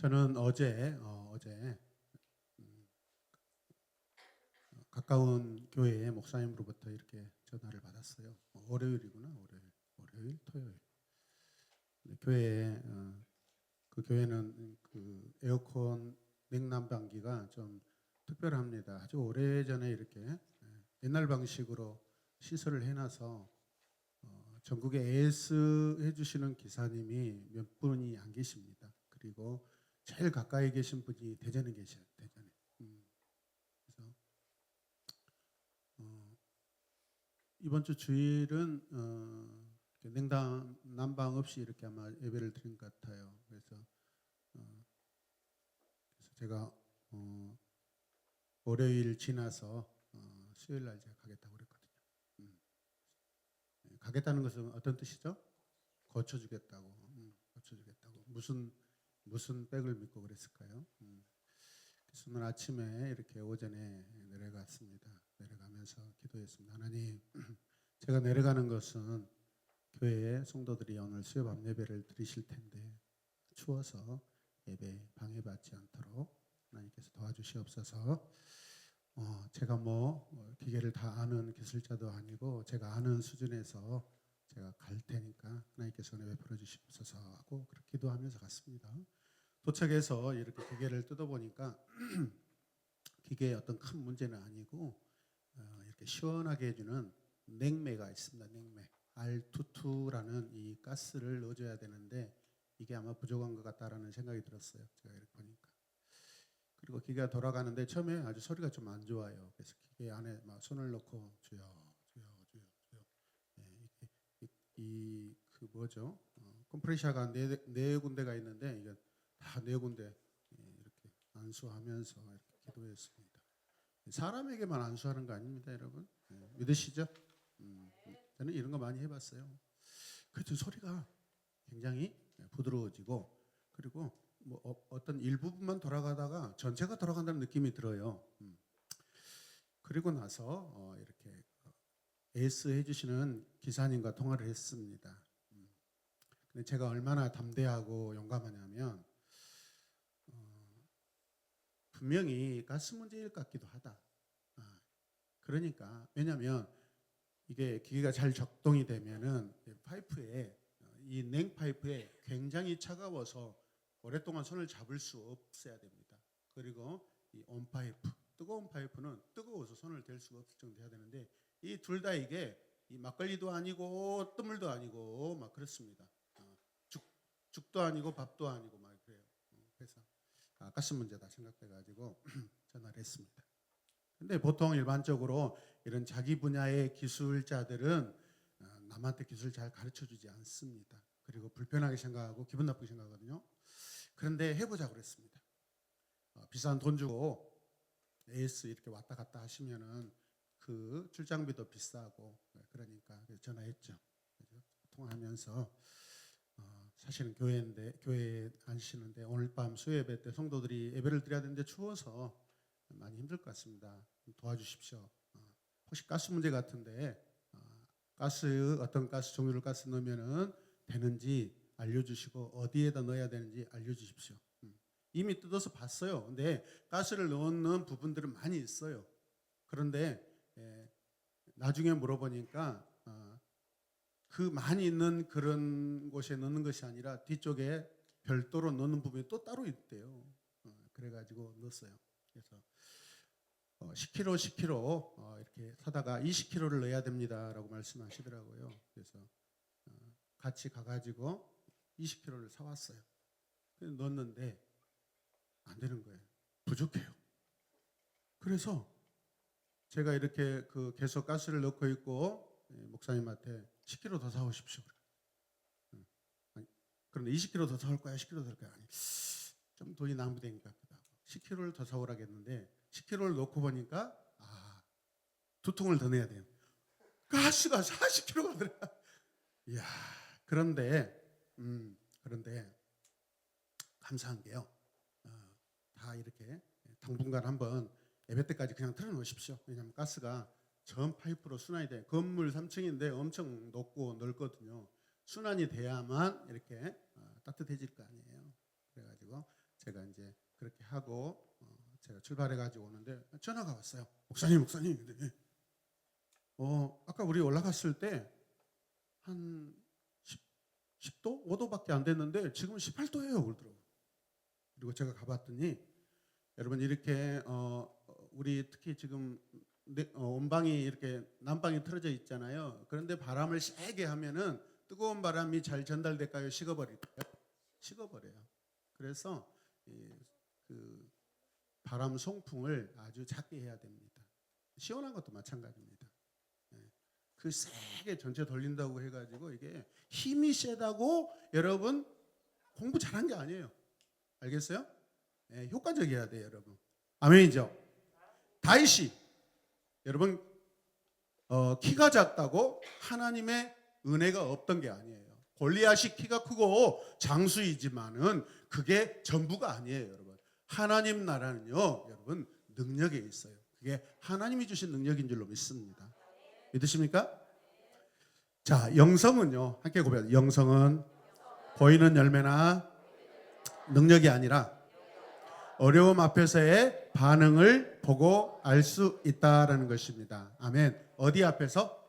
저는 어제 음, 가까운 교회의 목사님으로부터 이렇게 전화를 받았어요. 월요일이구나, 월요일, 토요일. 근데 교회에 그 교회는 그 에어컨 냉난방기가 좀 특별합니다. 아주 오래전에 이렇게 옛날 방식으로 시설을 해놔서 전국에 AS 해주시는 기사님이 몇 분이 안 계십니다. 그리고 제일 가까이 계신 분이 대전에 계셔요. 대전에. 그래서 어, 이번 주 주일은 이렇게 냉담 난방 없이 이렇게 아마 예배를 드린 것 같아요. 어, 그래서 제가 월요일 지나서 수요일 날 제가 가겠다고 그랬거든요. 음, 가겠다는 것은 어떤 뜻이죠? 고쳐주겠다고. 고쳐주겠다고. 무슨 백을 믿고 그랬을까요? 그래서 오늘 아침에 이렇게 오전에 내려갔습니다. 내려가면서 기도했습니다. 하나님, 제가 내려가는 것은 교회의 성도들이 오늘 수요 밤 예배를 드리실 텐데 추워서 예배 방해받지 않도록 하나님께서 도와주시옵소서. 제가 기계를 다 아는 기술자도 아니고 제가 아는 수준에서 제가 갈 테니까 하나님께서 은혜 베풀어 주시옵소서 하고 그렇게 기도하면서 갔습니다. 도착해서 이렇게 기계를 뜯어보니까 기계에 어떤 큰 문제는 아니고 이렇게 시원하게 해주는 냉매가 있습니다. 냉매. R22라는 이 가스를 넣어줘야 되는데 이게 아마 부족한 것 같다라는 생각이 들었어요. 제가 이렇게 보니까. 그리고 기계가 돌아가는데 처음에 아주 소리가 좀 안 좋아요. 그래서 기계 안에 막 손을 넣고 주여, 주여, 주여, 주여. 이그 뭐죠? 컴프레셔가 네 군데가 있는데 이게 다 네 군데 이렇게 안수하면서 이렇게 기도했습니다. 사람에게만 안수하는 거 아닙니다, 여러분. 믿으시죠? 저는 이런 거 많이 해봤어요. 그래도 소리가 굉장히 부드러워지고 그리고 어떤 일부분만 돌아가다가 전체가 돌아간다는 느낌이 들어요. 그리고 나서 이렇게 AS 해주시는 기사님과 통화를 했습니다. 근데 제가 얼마나 담대하고 용감하냐면 분명히 가스 문제일 것 같기도 하다. 그러니까 왜냐하면 이게 기계가 잘 작동이 되면은 파이프에 이 냉파이프에 굉장히 차가워서 오랫동안 손을 잡을 수 없어야 됩니다. 그리고 이 온파이프, 뜨거운 파이프는 뜨거워서 손을 댈 수가 없을 정도 해야 되는데 이 둘 다 이게 이 막걸리도 아니고 뜨물도 아니고 막 그렇습니다. 죽도 아니고 밥도 아니고 막 그래요. 그래서 가스 문제다 생각돼가지고 전화를 했습니다. 근데 보통 일반적으로 이런 자기 분야의 기술자들은 남한테 기술 잘 가르쳐 주지 않습니다. 그리고 불편하게 생각하고 기분 나쁘게 생각하거든요. 그런데 해보자고 그랬습니다. 비싼 돈 주고 AS 이렇게 왔다 갔다 하시면은 그 출장비도 비싸고 그러니까 전화했죠. 통화하면서 사실은 교회에 앉으시는데 오늘 밤 수요예배 때 성도들이 예배를 드려야 되는데 추워서 많이 힘들 것 같습니다. 도와주십시오. 혹시 가스 문제 같은데 어떤 가스 종류를 가스 넣으면은 되는지 알려주시고 어디에다 넣어야 되는지 알려주십시오. 이미 뜯어서 봤어요. 근데 가스를 넣는 부분들은 많이 있어요. 그런데 나중에 물어보니까 그 많이 있는 그런 곳에 넣는 것이 아니라 뒤쪽에 별도로 넣는 부분이 또 따로 있대요. 그래가지고 넣었어요. 그래서 10kg, 10kg 이렇게 사다가 20kg를 넣어야 됩니다라고 말씀하시더라고요. 그래서 같이 가가지고 20kg를 사왔어요. 넣었는데 안 되는 거예요. 부족해요. 그래서 제가 이렇게 계속 가스를 넣고 있고 목사님한테 10kg 더 사오십시오. 그런데 20kg 더 사올 거야, 10kg 더 사올 거야. 아니, 좀 돈이 낭비된 것 같기도 하고 10kg를 더 사오라겠는데 10kg를 넣고 보니까 2통을 더 내야 돼요. 가스가 40kg가 들어가. 이야, 그런데 감사한 게요. 다 이렇게 당분간 한번 예배 때까지 그냥 틀어놓으십시오. 왜냐하면 가스가 전 파이프로 순환이 돼. 건물 3층인데 엄청 높고 넓거든요. 순환이 돼야만 이렇게 따뜻해질 거 아니에요. 그래가지고 제가 하고 제가 출발해가지고 오는데 전화가 왔어요. 목사님. 근데, 아까 우리 올라갔을 때 한 10도? 5도밖에 안 됐는데 지금 18도예요. 그러더라고요. 그리고 제가 가봤더니 여러분 이렇게 우리 특히 지금 온방이 이렇게 난방이 틀어져 있잖아요. 그런데 바람을 세게 하면은 뜨거운 바람이 잘 전달될까요? 식어버릴까요? 식어버려요. 그래서 그 바람 송풍을 아주 작게 해야 됩니다. 시원한 것도 마찬가지입니다. 그 세게 전체 돌린다고 해가지고 이게 힘이 세다고 여러분 공부 잘한 게 아니에요. 알겠어요? 효과적이어야 돼요, 여러분. 아멘이죠? 다윗이 여러분 키가 작다고 하나님의 은혜가 없던 게 아니에요. 골리앗이 키가 크고 장수이지만은 그게 전부가 아니에요, 여러분. 하나님 나라는요, 여러분 능력에 있어요. 그게 하나님이 주신 능력인 줄로 믿습니다. 믿으십니까? 자, 영성은요, 함께 고백해요. 영성은 보이는 열매나 능력이 아니라 어려움 앞에서의 반응을 보고 알 수 있다라는 것입니다. 아멘. 어디 앞에서?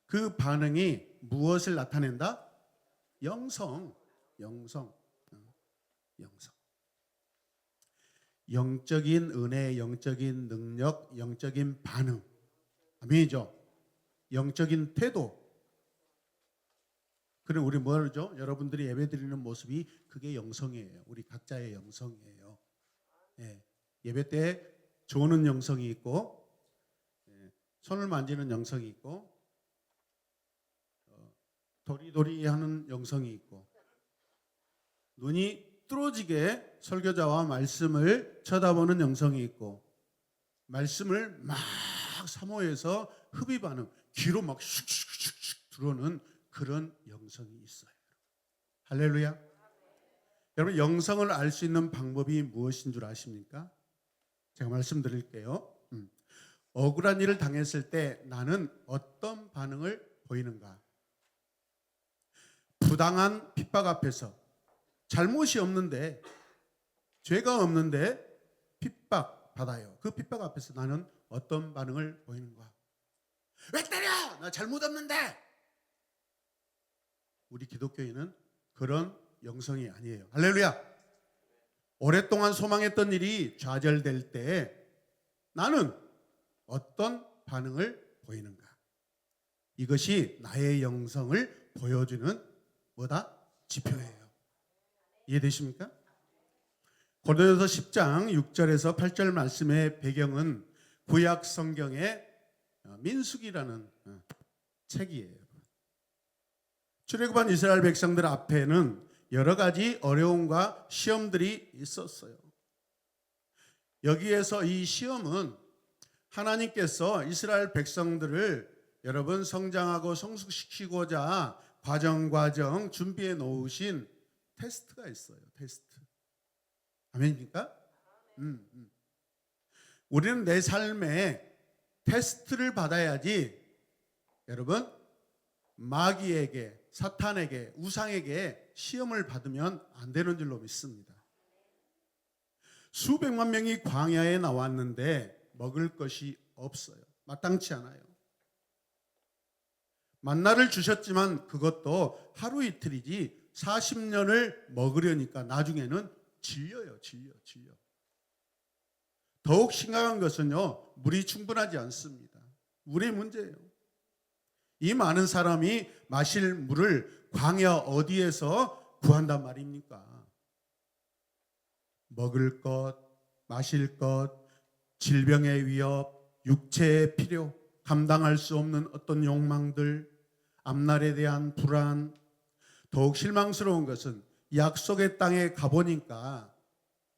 그 반응이 무엇을 나타낸다? 영성. 영적인 은혜, 영적인 능력, 영적인 반응. 아멘이죠. 영적인 태도. 그럼 우리 뭐죠? 여러분들이 예배드리는 모습이 그게 영성이에요. 우리 각자의 영성이에요. 예배 때 조는 영성이 있고, 손을 만지는 영성이 있고, 도리도리 하는 영성이 있고, 눈이 뚫어지게 설교자와 말씀을 쳐다보는 영성이 있고, 말씀을 막 사모해서 흡입하는, 귀로 막 슉슉슉슉 들어오는 그런 영성이 있어요. 할렐루야. 여러분, 영성을 알 수 있는 방법이 무엇인 줄 아십니까? 제가 말씀드릴게요. 억울한 일을 당했을 때 나는 어떤 반응을 보이는가? 부당한 핍박 앞에서 잘못이 없는데, 죄가 없는데 핍박 받아요. 그 핍박 앞에서 나는 어떤 반응을 보이는가? 왜 때려? 나 잘못 없는데. 우리 기독교인은 그런 영성이 아니에요. 할렐루야. 오랫동안 소망했던 일이 좌절될 때 나는 어떤 반응을 보이는가? 이것이 나의 영성을 보여주는 뭐다? 지표예요. 이해되십니까? 고린도서 10장 6절에서 8절 말씀의 배경은 구약 성경의 민수기라는 책이에요. 출애굽한 이스라엘 백성들 앞에는 여러 가지 어려움과 시험들이 있었어요. 여기에서 이 시험은 하나님께서 이스라엘 백성들을 여러분 성장하고 성숙시키고자 과정 준비해 놓으신 테스트가 있어요. 테스트. 아멘입니까? 우리는 내 삶에 테스트를 받아야지 여러분 마귀에게, 사탄에게, 우상에게 시험을 받으면 안 되는 줄로 믿습니다. 수백만 명이 광야에 나왔는데 먹을 것이 없어요. 마땅치 않아요. 만나를 주셨지만 그것도 하루 이틀이지 40년을 먹으려니까 나중에는 질려요. 더욱 심각한 것은요, 물이 충분하지 않습니다. 물의 문제예요. 이 많은 사람이 마실 물을 광야 어디에서 구한단 말입니까? 먹을 것, 마실 것, 질병의 위협, 육체의 필요, 감당할 수 없는 어떤 욕망들, 앞날에 대한 불안. 더욱 실망스러운 것은 약속의 땅에 가보니까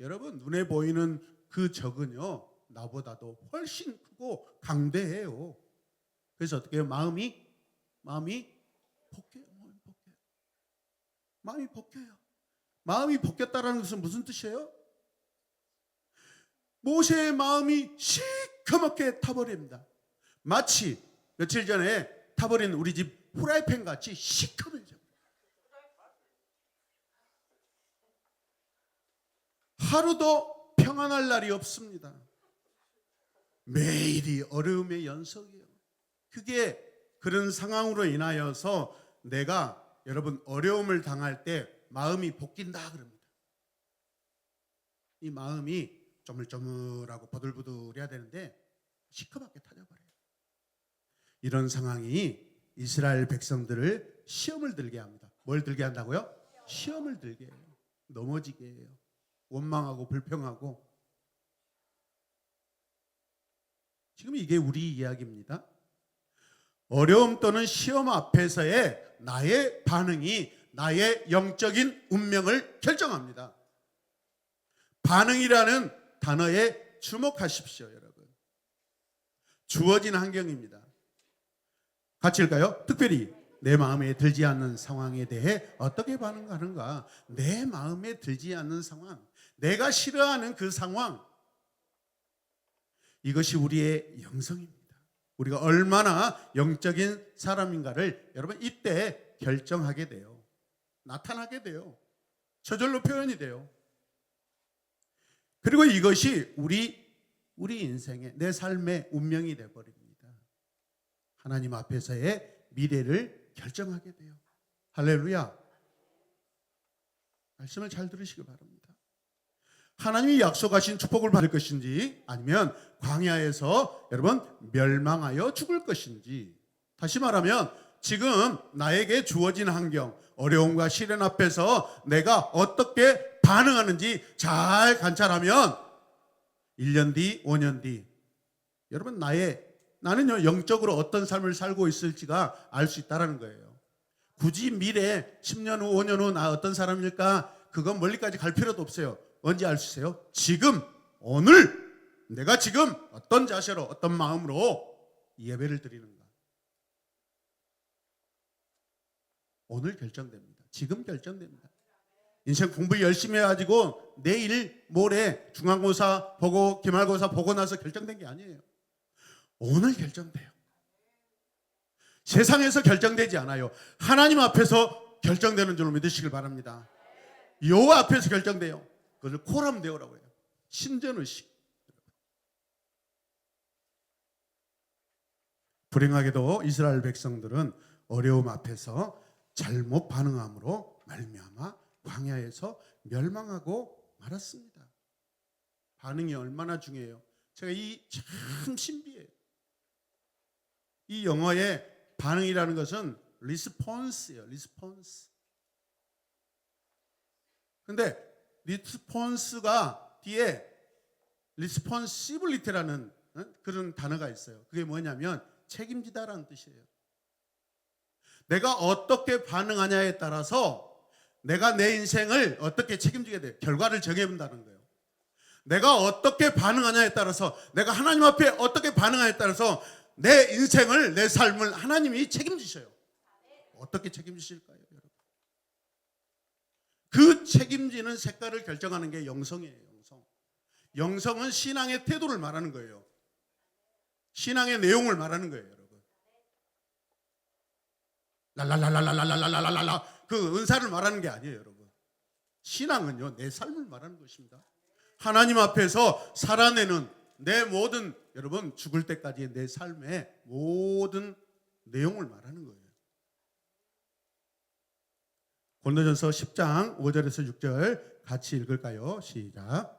여러분 눈에 보이는 그 적은요 나보다도 훨씬 크고 강대해요. 그래서 어떻게 해요? 마음이 벗겨요. 마음이 벗겨요. 마음이 벗겼다라는 것은 무슨 뜻이에요? 모세의 마음이 시커멓게 타버립니다. 마치 며칠 전에 타버린 우리 집 후라이팬 같이 시커매져. 하루도 평안할 날이 없습니다. 매일이 어려움의 연속이에요. 그게 그런 상황으로 인하여서 내가 여러분 어려움을 당할 때 마음이 볶인다 그럽니다. 이 마음이 쪼물쪼물하고 보들보들해야 되는데 시커멓게 타져버려요. 이런 상황이 이스라엘 백성들을 시험을 들게 합니다. 뭘 들게 한다고요? 시험을 들게 해요. 넘어지게 해요. 원망하고 불평하고. 지금 이게 우리 이야기입니다. 어려움 또는 시험 앞에서의 나의 반응이 나의 영적인 운명을 결정합니다. 반응이라는 단어에 주목하십시오, 여러분. 주어진 환경입니다. 같이 읽까요? 특별히 내 마음에 들지 않는 상황에 대해 어떻게 반응하는가? 내 마음에 들지 않는 상황, 내가 싫어하는 그 상황, 이것이 우리의 영성입니다. 우리가 얼마나 영적인 사람인가를 여러분 이때 결정하게 돼요. 나타나게 돼요. 저절로 표현이 돼요. 그리고 이것이 우리 인생의 내 삶의 운명이 되어버립니다. 하나님 앞에서의 미래를 결정하게 돼요. 할렐루야. 말씀을 잘 들으시기 바랍니다. 하나님이 약속하신 축복을 받을 것인지 아니면 광야에서 여러분 멸망하여 죽을 것인지, 다시 말하면 지금 나에게 주어진 환경, 어려움과 시련 앞에서 내가 어떻게 반응하는지 잘 관찰하면 1년 뒤, 5년 뒤 여러분 나는요 영적으로 어떤 삶을 살고 있을지가 알 수 있다는 거예요. 굳이 미래 10년 후, 5년 후 나 어떤 사람일까 그건 멀리까지 갈 필요도 없어요. 언제 알 수 있어요? 지금, 오늘 내가 지금 어떤 자세로 어떤 마음으로 예배를 드리는가. 오늘 결정됩니다. 지금 결정됩니다. 인생 공부 열심히 해가지고 내일 모레 중간고사 보고 기말고사 보고 나서 결정된 게 아니에요. 오늘 결정돼요. 세상에서 결정되지 않아요. 하나님 앞에서 결정되는 줄 믿으시길 바랍니다. 여호와 앞에서 결정돼요. 그것을 코람데오라고 해요. 신전의식. 불행하게도 이스라엘 백성들은 어려움 앞에서 잘못 반응함으로 말미암아 광야에서 멸망하고 말았습니다. 반응이 얼마나 중요해요. 제가 이 참 신비해요. 이 영어의 반응이라는 것은 리스폰스예요. 리스폰스. 근데 리스폰스가 뒤에 리스폰시빌리티라는 그런 단어가 있어요. 그게 뭐냐면 책임지다라는 뜻이에요. 내가 어떻게 반응하냐에 따라서 내가 내 인생을 어떻게 책임지게 돼요. 결과를 정해본다는 거예요. 내가 어떻게 반응하냐에 따라서, 내가 하나님 앞에 어떻게 반응하냐에 따라서 내 인생을, 내 삶을 하나님이 책임지셔요. 어떻게 책임지실까요, 여러분? 그 책임지는 색깔을 결정하는 게 영성이에요. 영성. 영성은 신앙의 태도를 말하는 거예요. 신앙의 내용을 말하는 거예요, 여러분. 랄랄랄랄랄랄랄랄랄랄라 그 은사를 말하는 게 아니에요, 여러분. 신앙은요, 내 삶을 말하는 것입니다. 하나님 앞에서 살아내는 내 모든, 여러분, 죽을 때까지의 내 삶의 모든 내용을 말하는 거예요. 고린도전서 10장 5절에서 6절 같이 읽을까요? 시작.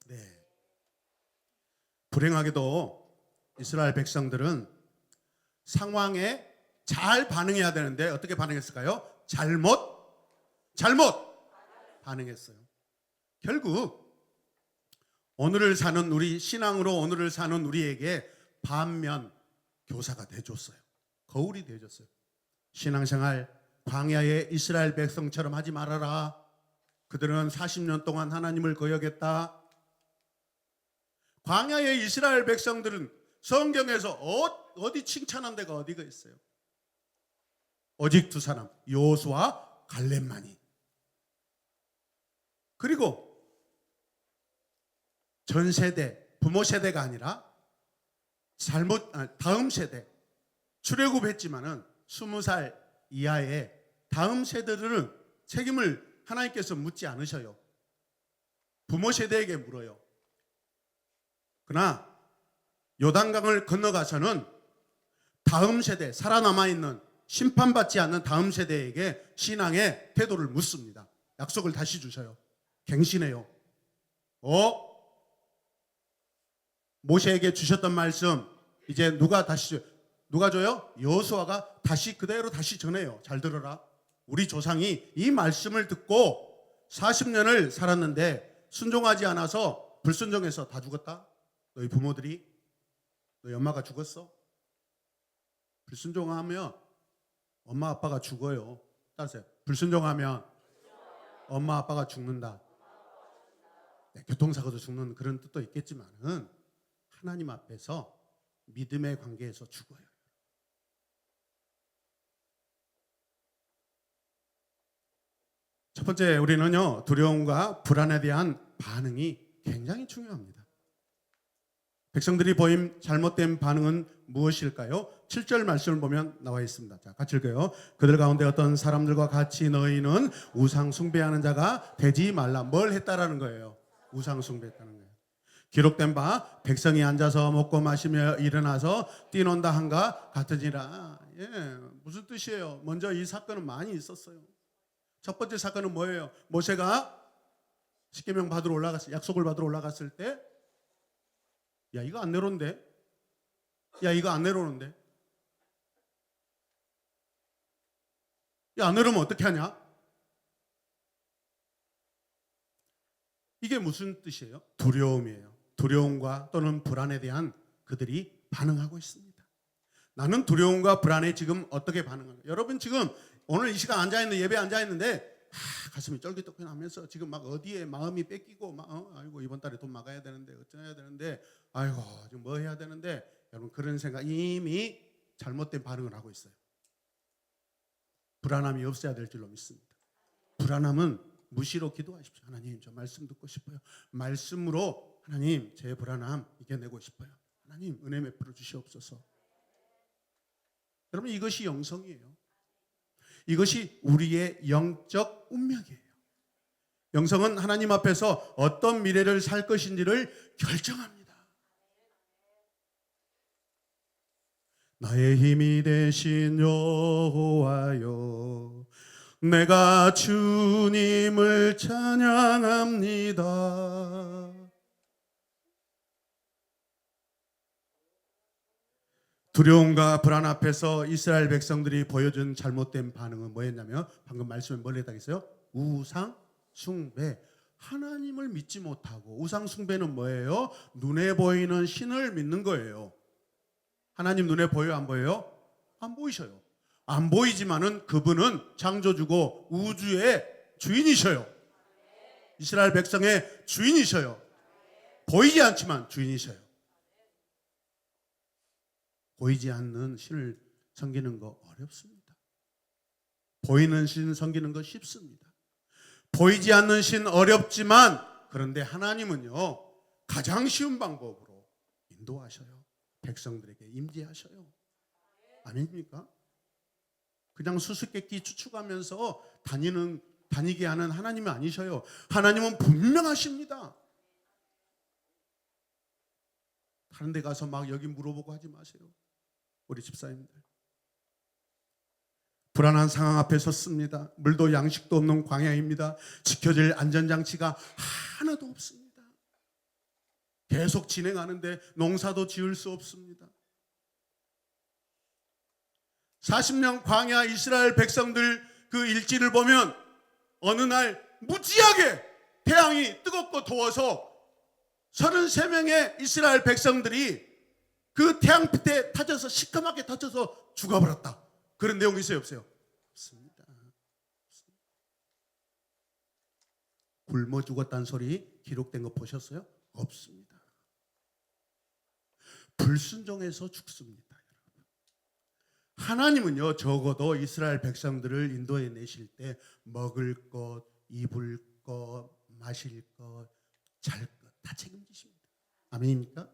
네. 불행하게도 이스라엘 백성들은 상황에 잘 반응해야 되는데 어떻게 반응했을까요? 잘못 반응했어요. 결국 오늘을 사는 우리, 신앙으로 오늘을 사는 우리에게 반면 교사가 돼줬어요. 거울이 돼줬어요. 신앙생활 광야의 이스라엘 백성처럼 하지 말아라. 그들은 40년 동안 하나님을 거역했다. 광야의 이스라엘 백성들은 성경에서 어디 칭찬한 데가 어디가 있어요? 오직 두 사람, 여호수아와 갈렙만이. 그리고 전 세대, 부모 세대가 아니라 다음 세대 출애굽했지만은 20살 이하의 다음 세대들은 책임을 하나님께서 묻지 않으셔요. 부모 세대에게 물어요. 그러나 요단강을 건너가서는 다음 세대, 살아남아 있는 심판받지 않는 다음 세대에게 신앙의 태도를 묻습니다. 약속을 다시 주셔요. 갱신해요. 모세에게 주셨던 말씀 이제 누가 줘요? 여호수아가 다시 그대로 다시 전해요. 잘 들어라. 우리 조상이 이 말씀을 듣고 40년을 살았는데 순종하지 않아서 불순종해서 다 죽었다. 너희 부모들이, 너희 엄마가 죽었어. 불순종하면 엄마 아빠가 죽어요. 따라서 불순종하면 엄마 아빠가 죽는다. 네, 교통사고도 죽는 그런 뜻도 있겠지만은 하나님 앞에서 믿음의 관계에서 죽어요. 첫 번째 우리는요, 두려움과 불안에 대한 반응이 굉장히 중요합니다. 백성들이 보인 잘못된 반응은 무엇일까요? 7절 말씀을 보면 나와 있습니다. 자, 같이 읽어요. 그들 가운데 어떤 사람들과 같이 너희는 우상 숭배하는 자가 되지 말라. 뭘 했다라는 거예요? 우상 숭배했다는 거예요. 기록된 바 백성이 앉아서 먹고 마시며 일어나서 뛰논다 한가 같으니라. 무슨 뜻이에요? 먼저 이 사건은 많이 있었어요. 첫 번째 사건은 뭐예요? 모세가 십계명 받으러 올라갔어요. 약속을 받으러 올라갔을 때, 야 이거 안 내려오는데, 야 이거 안 내려오는데, 야 안 내려오면 어떻게 하냐? 이게 무슨 뜻이에요? 두려움이에요. 두려움과 또는 불안에 대한 그들이 반응하고 있습니다. 나는 두려움과 불안에 지금 어떻게 반응하는 거예요? 여러분 지금 오늘 이 시간 앉아있는 예배에 앉아있는데 가슴이 쫄깃쫄깃하면서 지금 막 어디에 마음이 뺏기고 막 아이고 이번 달에 돈 막아야 되는데 어쩌야 되는데 아이고 지금 뭐 해야 되는데 여러분 그런 생각 이미 잘못된 반응을 하고 있어요. 불안함이 없어야 될 줄로 믿습니다. 불안함은 무시로 기도하십시오. 하나님 저 말씀 듣고 싶어요. 말씀으로 하나님 제 불안함 이겨내고 싶어요. 하나님 은혜 베풀어 주시옵소서. 여러분 이것이 영성이에요. 이것이 우리의 영적 운명이에요. 영성은 하나님 앞에서 어떤 미래를 살 것인지를 결정합니다. 나의 힘이 되신 여호와여 내가 주님을 찬양합니다. 두려움과 불안 앞에서 이스라엘 백성들이 보여준 잘못된 반응은 뭐였냐면 방금 말씀에 뭘 했다겠어요? 우상 숭배. 하나님을 믿지 못하고 우상 숭배는 뭐예요? 눈에 보이는 신을 믿는 거예요. 하나님 눈에 보여요? 안 보여요? 안 보이셔요. 안 보이지만은 그분은 창조주고 우주의 주인이셔요. 이스라엘 백성의 주인이셔요. 보이지 않지만 주인이셔요. 보이지 않는 신을 섬기는 거 어렵습니다. 보이는 신 섬기는 거 쉽습니다. 보이지 않는 신 어렵지만 그런데 하나님은요 가장 쉬운 방법으로 인도하셔요. 백성들에게 임재하셔요. 아닙니까? 그냥 수수께끼 추측하면서 다니게 하는 하나님이 아니셔요. 하나님은 분명하십니다. 다른 데 가서 막 여기 물어보고 하지 마세요. 우리 집사님들. 불안한 상황 앞에 섰습니다. 물도 양식도 없는 광야입니다. 지켜질 안전장치가 하나도 없습니다. 계속 진행하는데 농사도 지을 수 없습니다. 40년 광야 이스라엘 백성들 그 일지를 보면 어느 날 무지하게 태양이 뜨겁고 더워서 33명의 이스라엘 백성들이 그 태양빛에 타져서 시커멓게 타져서 죽어버렸다. 그런 내용이 있어요? 없어요? 없습니다. 굶어 죽었다는 소리 기록된 거 보셨어요? 없습니다. 불순종해서 죽습니다. 하나님은요 적어도 이스라엘 백성들을 인도해 내실 때 먹을 것, 입을 것, 마실 것, 잘 것 다 책임지십니다. 아멘입니까?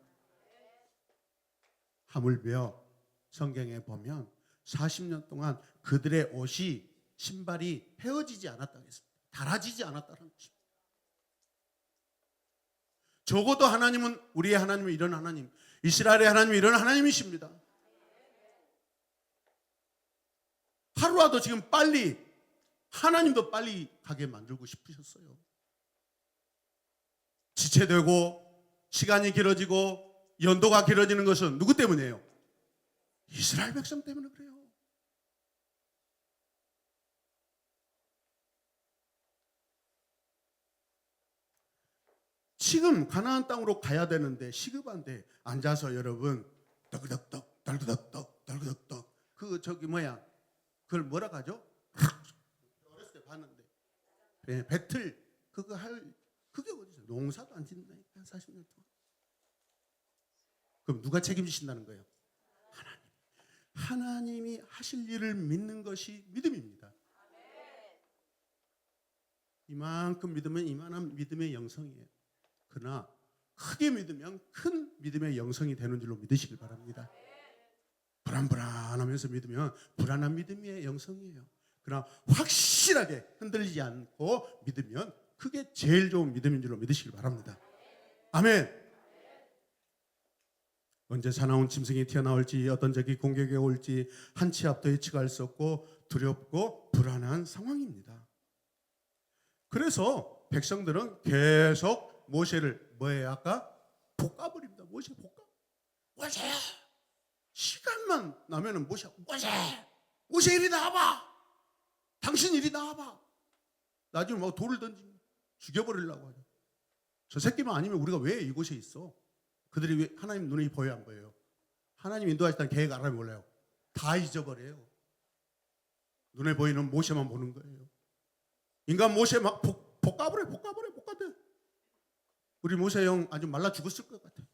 하물며 성경에 보면 40년 동안 그들의 옷이 신발이 헤어지지 않았다고 했습니다. 닳아지지 않았다는 것입니다. 적어도 하나님은 우리의 하나님은 이런 하나님, 이스라엘의 하나님은 이런 하나님이십니다. 하루라도 지금 빨리 하나님도 빨리 가게 만들고 싶으셨어요. 지체되고 시간이 길어지고 연도가 길어지는 것은 누구 때문이에요? 이스라엘 백성 때문에 그래요. 지금 가나안 땅으로 가야 되는데 시급한데 앉아서 여러분 덜그덕덕 덜그덕덕 덜그덕덕 그 저기 뭐야 그걸 뭐라 하죠? 어렸을 때 봤는데 배틀 그거 할 그게 어디서 농사도 안 짓는다니까 40년 동안. 그럼 누가 책임지신다는 거예요? 하나님이 하실 일을 믿는 것이 믿음입니다. 이만큼 믿으면 이만한 믿음의 영성이에요. 그러나 크게 믿으면 큰 믿음의 영성이 되는 줄로 믿으시길 바랍니다. 불안불안하면서 믿으면 불안한 믿음의 영성이에요. 그러나 확실하게 흔들리지 않고 믿으면 그게 제일 좋은 믿음인 줄로 믿으시길 바랍니다. 아멘. 언제 사나운 짐승이 튀어나올지 어떤 적이 공격에 올지 한 치 앞도 예측할 수 없고 두렵고 불안한 상황입니다. 그래서 백성들은 계속 모세를 뭐예요? 아까 볶아버립니다. 모세 볶아. 모세 시간만 나면은 모세 이리 나와봐. 당신 이리 나와봐. 나중에 막 돌을 던지면 죽여버리려고 하죠. 저 새끼만 아니면 우리가 왜 이곳에 있어? 그들이 왜 하나님 눈에 보여 안 보여요? 하나님 인도하실 때 계획 알아요 몰라요? 다 잊어버려요. 눈에 보이는 모세만 보는 거예요. 인간 모세 막 볶아버려. 우리 모세 형 아주 말라 죽었을 것 같아요.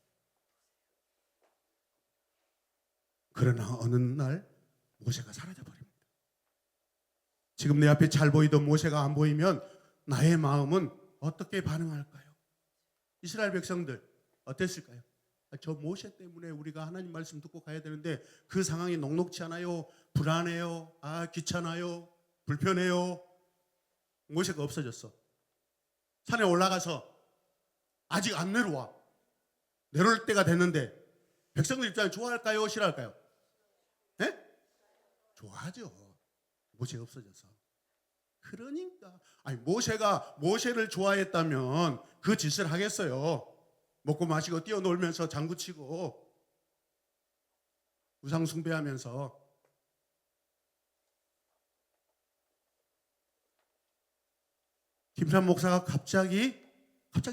그러나 어느 날 모세가 사라져버립니다. 지금 내 앞에 잘 보이던 모세가 안 보이면 나의 마음은 어떻게 반응할까요? 이스라엘 백성들 어땠을까요? 저 모세 때문에 우리가 하나님 말씀 듣고 가야 되는데 그 상황이 녹록지 않아요. 불안해요. 귀찮아요. 불편해요. 모세가 없어졌어. 산에 올라가서 아직 안 내려와. 내려올 때가 됐는데 백성들 입장에 좋아할까요? 싫어할까요? 네? 좋아하죠. 모세가 없어져서. 그러니까 모세가 모세를 좋아했다면 그 짓을 하겠어요. 먹고 마시고 뛰어놀면서 장구치고 우상 숭배하면서. 김찬 목사가 갑자기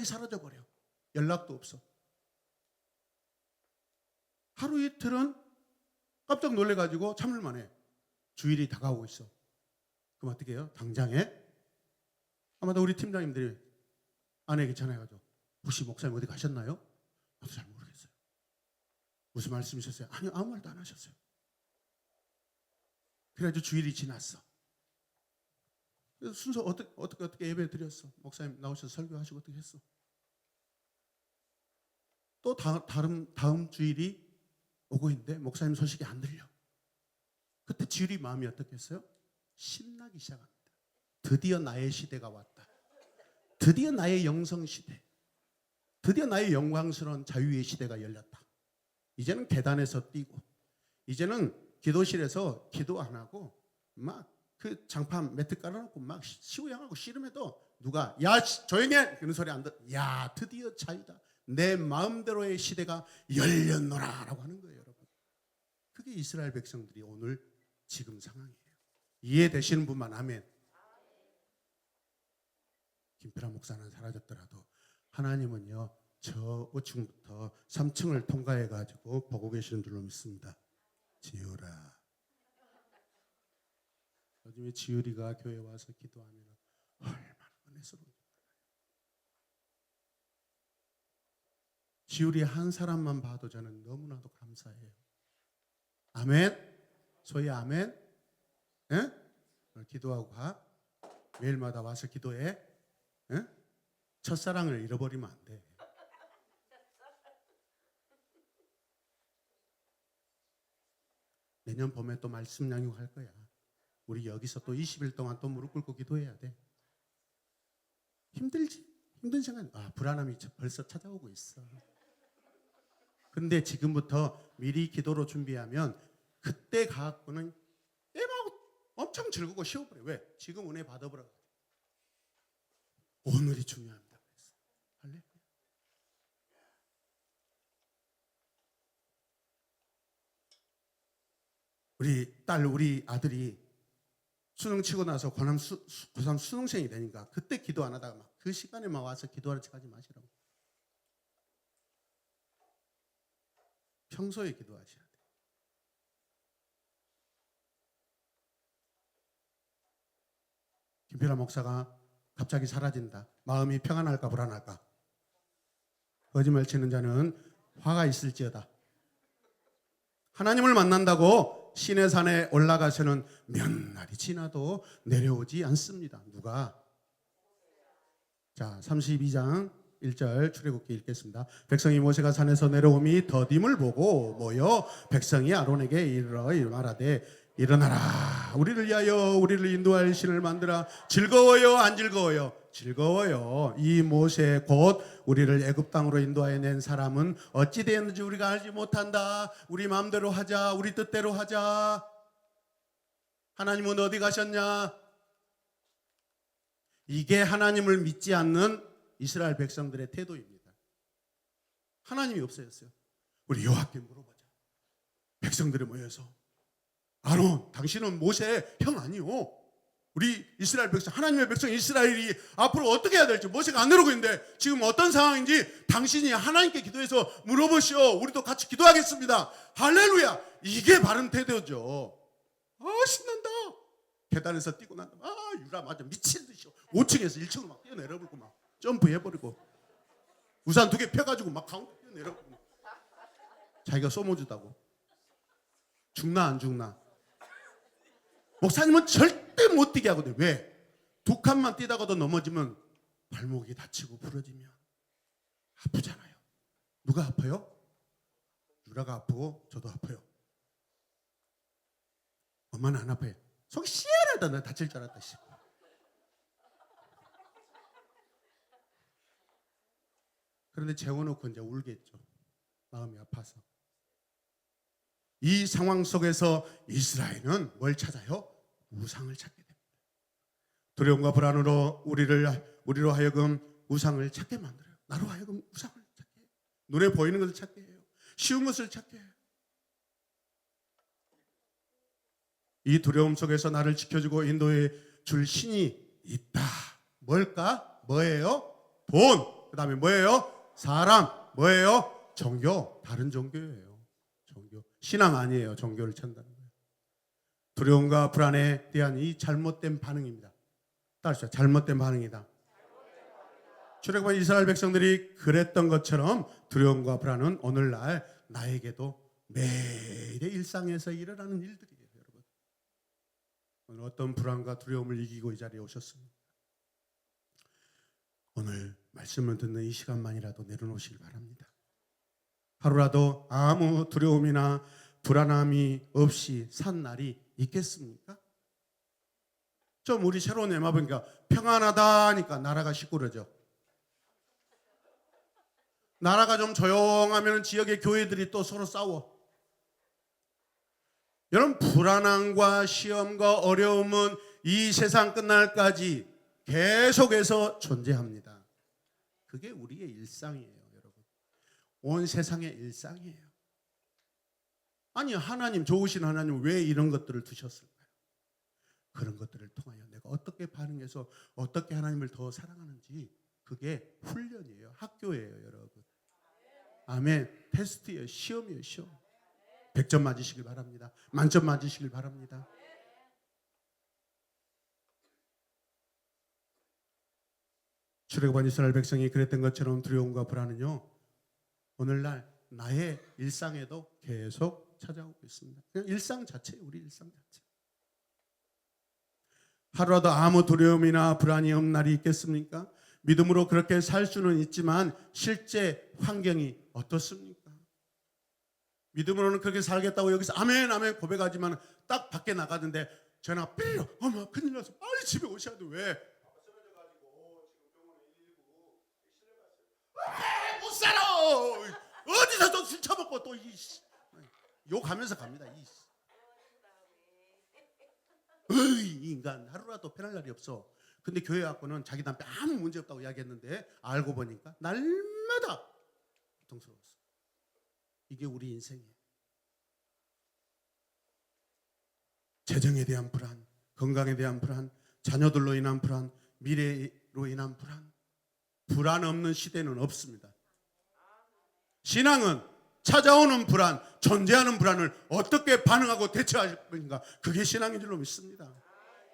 사라져버려. 연락도 없어. 하루 이틀은 깜짝 놀래가지고 참을 만해. 주일이 다가오고 있어. 그럼 어떻게 해요? 당장에 아마도 우리 팀장님들이 아내 귀찮아가지고 혹시 목사님 어디 가셨나요? 나도 잘 모르겠어요. 무슨 말씀이셨어요? 아니요, 아무 말도 안 하셨어요. 그래가지고 주일이 지났어. 그래서 순서 어떻게 예배 드렸어. 목사님 나오셔서 설교하시고 어떻게 했어. 또 다음 주일이 오고 있는데 목사님 소식이 안 들려. 그때 주일이 마음이 어떻겠어요? 신나기 시작합니다. 드디어 나의 시대가 왔다. 드디어 나의 영성 시대. 드디어 나의 영광스러운 자유의 시대가 열렸다. 이제는 계단에서 뛰고 이제는 기도실에서 기도 안 하고 막 그 장판 매트 깔아놓고 막 시우양하고 씨름해도 누가 야 조용히 해! 그런 소리 안 듣. 야 드디어 자유다. 내 마음대로의 시대가 열렸노라 라고 하는 거예요. 여러분. 그게 이스라엘 백성들이 오늘 지금 상황이에요. 이해되시는 분만 아멘. 김필환 목사는 사라졌더라도 하나님은요 저 5층부터 3층을 통과해가지고 보고 계시는 줄로 믿습니다. 지유라. 요즘에 지유리가 교회 와서 기도하면 얼마나 은혜스러운지. 지유리 한 사람만 봐도 저는 너무나도 감사해요. 아멘. 소위 아멘. 예? 기도하고 가. 매일마다 와서 기도해. 예? 첫사랑을 잃어버리면 안 돼. 내년 봄에 또 말씀 양육할 거야. 우리 여기서 또 20일 동안 또 무릎 꿇고 기도해야 돼. 힘들지? 힘든 시간. 불안함이 벌써 찾아오고 있어. 근데 지금부터 미리 기도로 준비하면 그때 가갖고는 막 엄청 즐겁고 쉬워버려. 왜? 지금 은혜 받아보라. 오늘이 중요합니다. 할래? 우리 딸, 우리 아들이 수능 치고 나서 고3 수능생이 되니까 그때 기도 안 하다가 막 그 시간에만 와서 기도하는 척 하지 마시라고. 평소에 기도하셔야 돼. 김필아 목사가 갑자기 사라진다. 마음이 평안할까 불안할까? 거짓말 치는 자는 화가 있을지어다. 하나님을 만난다고 시내산에 올라가서는 몇 날이 지나도 내려오지 않습니다. 누가? 자, 32장 1절 출애굽기 읽겠습니다. 백성이 모세가 산에서 내려오미 더딤을 보고 모여 백성이 아론에게 이르러 말하되 일어나라, 우리를 위하여 우리를 인도할 신을 만들어. 즐거워요 안 즐거워요? 즐거워요. 이 모세 곧 우리를 애굽 땅으로 인도하여 낸 사람은 어찌 되었는지 우리가 알지 못한다. 우리 마음대로 하자, 우리 뜻대로 하자. 하나님은 어디 가셨냐? 이게 하나님을 믿지 않는 이스라엘 백성들의 태도입니다. 하나님이 없어졌어요. 우리 여호와께 물어보자. 백성들이 모여서 아론, 당신은 모세 형 아니요. 우리 이스라엘 백성, 하나님의 백성 이스라엘이 앞으로 어떻게 해야 될지 모세가 안 내려오고 있는데 지금 어떤 상황인지 당신이 하나님께 기도해서 물어보시오. 우리도 같이 기도하겠습니다. 할렐루야. 이게 바른 태도죠. 신난다. 계단에서 뛰고 난다. 유라 맞아 미친 듯이 5층에서 1층으로 막 뛰어내려버리고 막 점프해버리고 우산 2개 펴가지고 막 가운데 뛰어내려버리고 자기가 소모주다고. 죽나 안 죽나? 목사님은 절대 못 뛰게 하거든요. 왜? 2칸만 뛰다가도 넘어지면 발목이 다치고 부러지면 아프잖아요. 누가 아파요? 유라가 아프고 저도 아파요. 엄마는 안 아파요. 속이 시원하다. 나 다칠 줄 알았다 싶어. 그런데 재워놓고 이제 울겠죠. 마음이 아파서. 이 상황 속에서 이스라엘은 뭘 찾아요? 우상을 찾게 됩니다. 두려움과 불안으로 우리로 하여금 우상을 찾게 만들어요. 나로 하여금 우상을 찾게 해요. 눈에 보이는 것을 찾게 해요. 쉬운 것을 찾게 해요. 이 두려움 속에서 나를 지켜주고 인도해 줄 신이 있다. 뭘까? 뭐예요? 돈. 그 다음에 뭐예요? 사람. 뭐예요? 종교. 다른 종교예요. 종교. 신앙 아니에요. 종교를 찾는다는 거예요. 두려움과 불안에 대한 이 잘못된 반응입니다. 따르시죠. 잘못된 반응이다. 출애굽한 이스라엘 백성들이 그랬던 것처럼 두려움과 불안은 오늘날 나에게도 매일의 일상에서 일어나는 일들이에요. 여러분, 오늘 어떤 불안과 두려움을 이기고 이 자리에 오셨습니까? 오늘 말씀을 듣는 이 시간만이라도 내려놓으시길 바랍니다. 하루라도 아무 두려움이나 불안함이 없이 산 날이 있겠습니까? 좀 우리 새로운 애마 보니까 평안하다 하니까 나라가 시끄러져. 나라가 좀 조용하면 지역의 교회들이 또 서로 싸워. 여러분, 불안함과 시험과 어려움은 이 세상 끝날까지 계속해서 존재합니다. 그게 우리의 일상이에요, 여러분. 온 세상의 일상이에요. 아니, 하나님, 좋으신 하나님 왜 이런 것들을 두셨을까요? 그런 것들을 통하여 내가 어떻게 반응해서 어떻게 하나님을 더 사랑하는지, 그게 훈련이에요. 학교예요, 여러분. 아멘. 테스트예요. 시험이에요, 시험. 100점 맞으시길 바랍니다. 만점 맞으시길 바랍니다. 출애굽한 이스라엘 백성이 그랬던 것처럼 두려움과 불안은요, 오늘날 나의 일상에도 계속 찾아오고 있습니다. 그냥 일상 자체예요. 우리 일상 자체. 하루라도 아무 두려움이나 불안이 없는 날이 있겠습니까? 믿음으로 그렇게 살 수는 있지만 실제 환경이 어떻습니까? 믿음으로는 그렇게 살겠다고 여기서 아멘 아멘 고백하지만 딱 밖에 나가는데 전화 삐 어머 큰일 났어 빨리 집에 오셔야 돼 왜? 못 살아 어디서 또 술 처먹고 또 욕하면서 갑니다 이 인간 하루라도 편할 날이 없어. 근데 교회 와서는 자기 남편 아무 문제 없다고 이야기했는데 알고 보니까 날마다 고통스러웠어. 이게 우리 인생이에요. 재정에 대한 불안, 건강에 대한 불안, 자녀들로 인한 불안, 미래로 인한 불안 없는 시대는 없습니다. 신앙은 찾아오는 불안, 존재하는 불안을 어떻게 반응하고 대처할 것인가 그게 신앙인 줄로 믿습니다.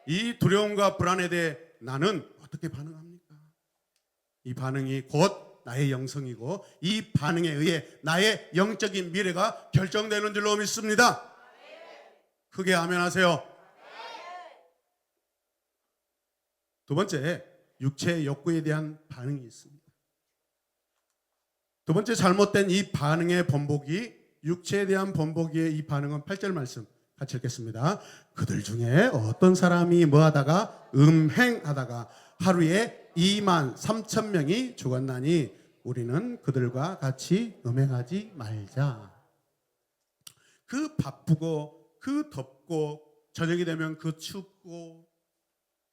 이 두려움과 불안에 대해 나는 어떻게 반응합니까? 이 반응이 곧 나의 영성이고 이 반응에 의해 나의 영적인 미래가 결정되는 줄로 믿습니다. 크게 아멘 하세요. 두 번째, 육체의 욕구에 대한 반응이 있습니다. 두 번째 잘못된 이 반응의 번복이 육체에 대한 번복의 이 반응은 8절 말씀 같이 읽겠습니다. 그들 중에 어떤 사람이 뭐하다가 음행하다가 하루에 2만 3천 명이 죽었나니 우리는 그들과 같이 음행하지 말자. 그 바쁘고 그 덥고 저녁이 되면 그 춥고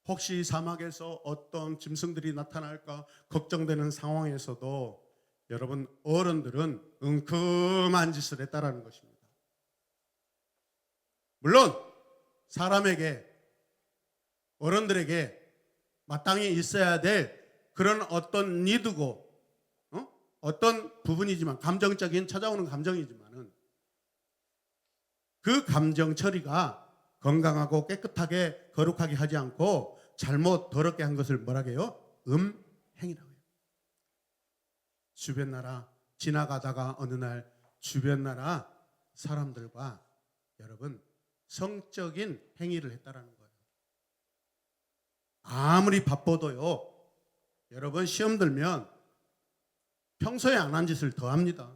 혹시 사막에서 어떤 짐승들이 나타날까 걱정되는 상황에서도 여러분 어른들은 은큼한 짓을 했다라는 것입니다. 물론 사람에게 어른들에게 마땅히 있어야 될 그런 어떤 니드고 어떤 부분이지만 감정적인 찾아오는 감정이지만은 그 감정 처리가 건강하고 깨끗하게 거룩하게 하지 않고 잘못 더럽게 한 것을 뭐라고 해요? 음행이라고 해요. 주변 나라 지나가다가 어느 날 주변 나라 사람들과 여러분 성적인 행위를 했다라는 거예요. 아무리 바빠도요. 여러분 시험 들면 평소에 안 한 짓을 더 합니다.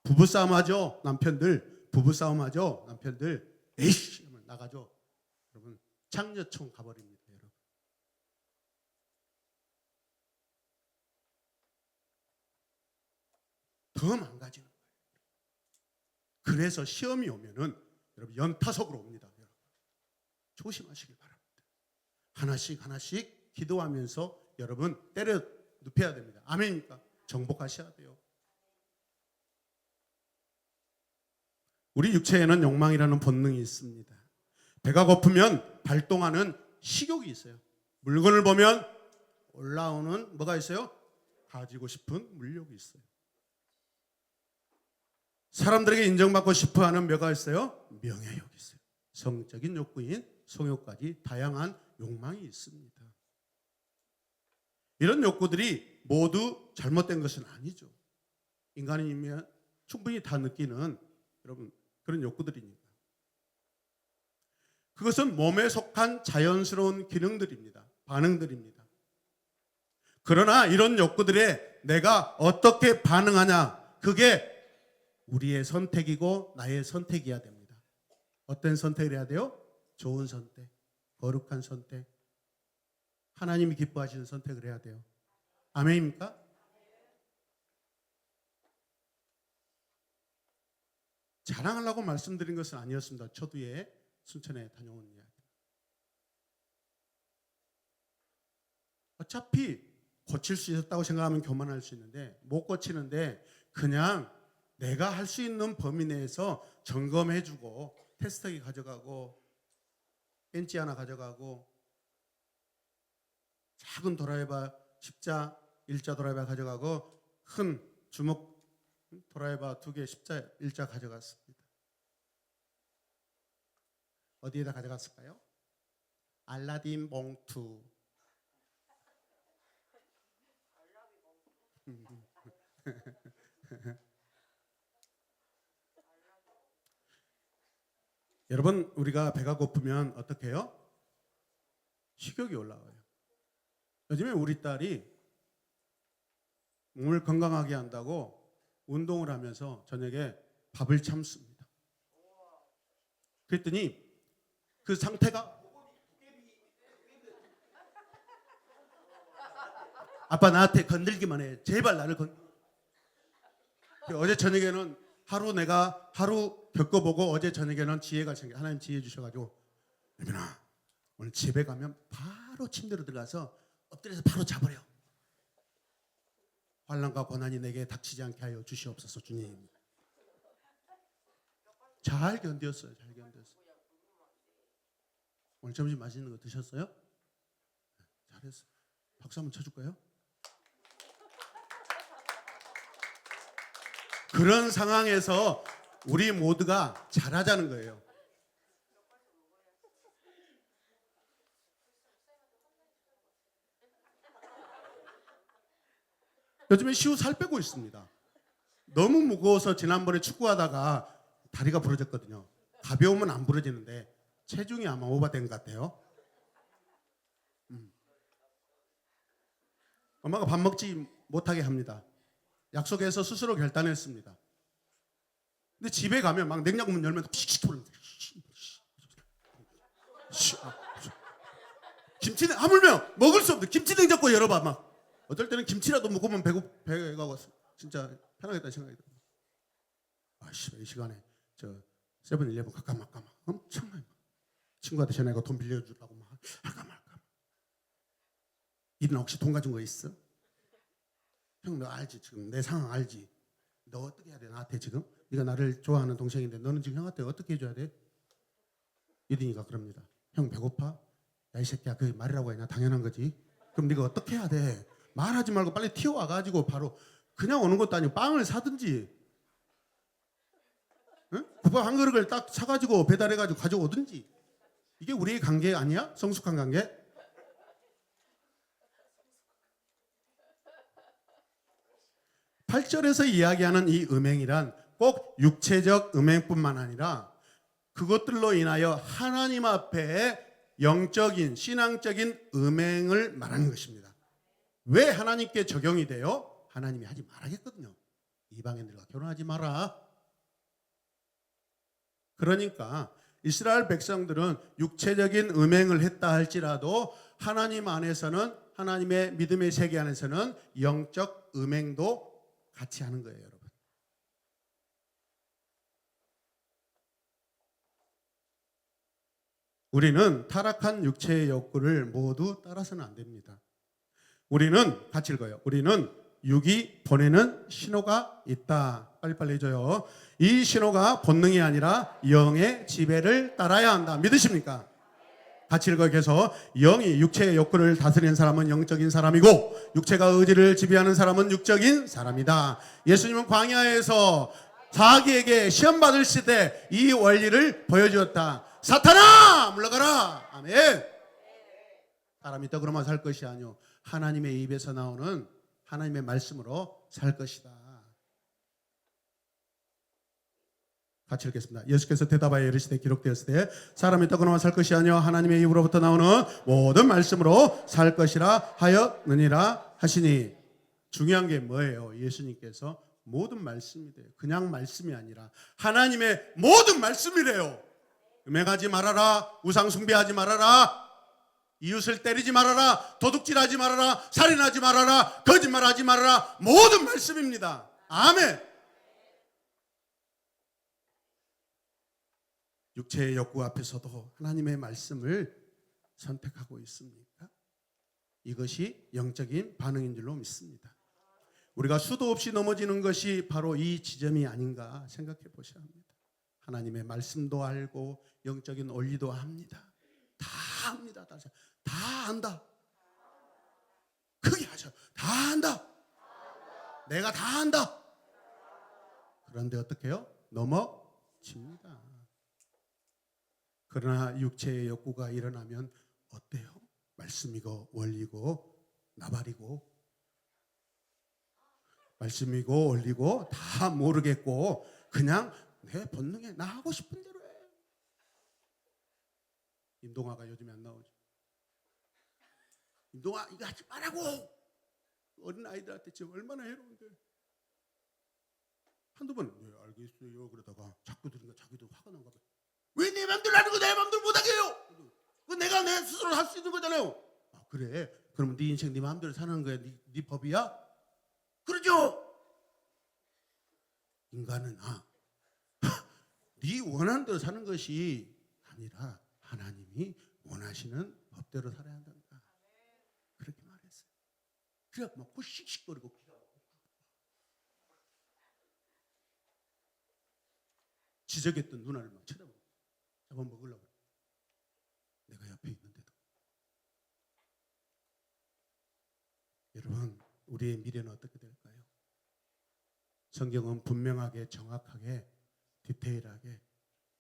부부싸움 하죠. 남편들 부부싸움 하죠. 남편들 에이씨 나가죠. 여러분 창녀촌 가버립니다. 여러분. 더 망가지는 거예요. 그래서 시험이 오면은 여러분 연타석으로 옵니다. 여러분. 조심하시길 바랍니다. 하나씩 하나씩 기도하면서 여러분 때려 눕혀야 됩니다. 아멘입니까? 정복하셔야 돼요. 우리 육체에는 욕망이라는 본능이 있습니다. 배가 고프면 발동하는 식욕이 있어요. 물건을 보면 올라오는 뭐가 있어요? 가지고 싶은 물욕이 있어요. 사람들에게 인정받고 싶어하는 뭐가 있어요? 명예욕이 있어요. 성적인 욕구인 성욕까지 다양한 욕망이 있습니다. 이런 욕구들이 모두 잘못된 것은 아니죠. 인간이면 충분히 다 느끼는 여러분 그런 욕구들이니까. 그것은 몸에 속한 자연스러운 기능들입니다. 반응들입니다. 그러나 이런 욕구들에 내가 어떻게 반응하냐 그게 우리의 선택이고 나의 선택이어야 됩니다. 어떤 선택을 해야 돼요? 좋은 선택, 거룩한 선택, 하나님이 기뻐하시는 선택을 해야 돼요. 아멘입니까? 자랑하려고 말씀드린 것은 아니었습니다. 초두에 순천에 다녀온 이야기. 어차피 고칠 수 있었다고 생각하면 교만할 수 있는데 못 고치는데 그냥 내가 할 수 있는 범위 내에서 점검해주고 테스터기 가져가고 벤치 하나 가져가고 작은 도라이바 10자 1자 도라이바 가져가고 큰 주먹 도라이바 2개 10자 1자 가져갔습니다. 어디에다 가져갔을까요? 알라딘 봉투. 여러분 우리가 배가 고프면 어떻게 해요? 식욕이 올라와요. 요즘에 우리 딸이 몸을 건강하게 한다고 운동을 하면서 저녁에 밥을 참습니다. 그랬더니 그 상태가 아빠 나한테 건들기만 해. 제발 나를 어제 저녁에는 내가 하루 겪어보고 어제 저녁에는 지혜가 생겨. 하나님 지혜 주셔가지고 예빈아 오늘 집에 가면 바로 침대로 들어가서 엎드려서 바로 자버려. 환난과 고난이 내게 닥치지 않게 하여 주시옵소서 주님. 잘 견뎠어요. 잘 견뎠어요. 오늘 점심 맛있는 거 드셨어요? 잘했어. 박수 한번 쳐줄까요? 그런 상황에서 우리 모두가 잘하자는 거예요. 요즘에 시우 살 빼고 있습니다. 너무 무거워서 지난번에 축구하다가 다리가 부러졌거든요. 가벼우면 안 부러지는데 체중이 아마 오버된 것 같아요. 엄마가 밥 먹지 못하게 합니다. 약속해서 스스로 결단했습니다. 근데 집에 가면 막 냉장고 문 열면 씩씩 돌는데 김치는 하물며 먹을 수 없는데 김치 냉장고 열어봐 막. 어떨 때는 김치라도 먹으면 배가 진짜 편하겠다는 생각이 들어요. 아씨 이 시간에 저 세븐일레븐 갈까 말까 막 엄청나게 친구한테 전화해서 돈 빌려주려고 막 할까 말까. 이는 혹시 돈 가진 거 있어? 형 너 알지 지금 내 상황 알지? 너 어떻게 해야 돼 나한테 지금? 네가 나를 좋아하는 동생인데 너는 지금 형한테 어떻게 해줘야 돼? 이든이가 그럽니다. 형 배고파? 야 이 새끼야 그 말이라고 했냐? 당연한 거지. 그럼 네가 어떻게 해야 돼? 말하지 말고 빨리 튀어와가지고 바로 그냥 오는 것도 아니고 빵을 사든지 응? 국밥 한 그릇을 딱 사가지고 배달해가지고 가져오든지. 이게 우리의 관계 아니야? 성숙한 관계? 팔절에서 이야기하는 이 음행이란 꼭 육체적 음행뿐만 아니라 그것들로 인하여 하나님 앞에 영적인 신앙적인 음행을 말하는 것입니다. 왜 하나님께 적용이 돼요? 하나님이 하지 말라겠거든요. 이방인들과 결혼하지 마라. 그러니까 이스라엘 백성들은 육체적인 음행을 했다 할지라도 하나님 안에서는 하나님의 믿음의 세계 안에서는 영적 음행도 같이 하는 거예요, 여러분. 우리는 타락한 육체의 욕구를 모두 따라서는 안 됩니다. 우리는 같이 읽어요. 우리는 육이 보내는 신호가 있다. 빨리빨리 해줘요. 이 신호가 본능이 아니라 영의 지배를 따라야 한다. 믿으십니까? 같이 읽어요. 계속 영이 육체의 욕구를 다스리는 사람은 영적인 사람이고 육체가 의지를 지배하는 사람은 육적인 사람이다. 예수님은 광야에서 자기에게 시험 받으실 때 이 원리를 보여주었다. 사탄아 물러가라. 아멘. 사람이 떡으로만 살 것이 아니오 하나님의 입에서 나오는 하나님의 말씀으로 살 것이다. 같이 읽겠습니다. 예수께서 대답하여 이르시되 기록되었을 때 사람이 떡으로만 살 것이 아니오 하나님의 입으로부터 나오는 모든 말씀으로 살 것이라 하였느니라 하시니. 중요한 게 뭐예요? 예수님께서 모든 말씀이 돼요. 그냥 말씀이 아니라 하나님의 모든 말씀이래요. 음행하지 말아라. 우상 숭배하지 말아라. 이웃을 때리지 말아라. 도둑질하지 말아라. 살인하지 말아라. 거짓말하지 말아라. 모든 말씀입니다. 아멘. 육체의 욕구 앞에서도 하나님의 말씀을 선택하고 있습니까? 이것이 영적인 반응인 줄로 믿습니다. 우리가 수도 없이 넘어지는 것이 바로 이 지점이 아닌가 생각해 보셔야 합니다. 하나님의 말씀도 알고 영적인 원리도 합니다. 다 합니다. 다 안다. 크게 하셔. 다 안다. 내가 다 안다. 그런데 어떻게 해요? 넘어집니다. 그러나 육체의 욕구가 일어나면 어때요? 말씀이고 원리고 나발이고 말씀이고 원리고 다 모르겠고 그냥 내 본능에 나 하고 싶은 대로 해. 임동아가 요즘에 안 나오죠. 임동아 이거 하지 말라고. 어린 아이들한테 지금 얼마나 해로운데. 한두 번 알겠어. 알겠어요. 그러다가 자꾸 들으니까 자기도 화가 난가 봐요. 왜 내 맘대로 하는 거 내 맘대로 못하게 해요? 그 내가 내 스스로 할 수 있는 거잖아요. 아 그래? 그럼 네 인생 네 마음대로 사는 거야? 네 법이야? 그러죠. 인간은 네 원하는 대로 사는 것이 아니라 하나님이 원하시는 법대로 살아야 한단다. 그렇게 말했어요. 그래 막 씩씩거리고 지적했던 누나를 막 쳐다보고 잡아먹으려고 내가 옆에 있는데도. 여러분 우리의 미래는 어떻게 될까요? 성경은 분명하게 정확하게 디테일하게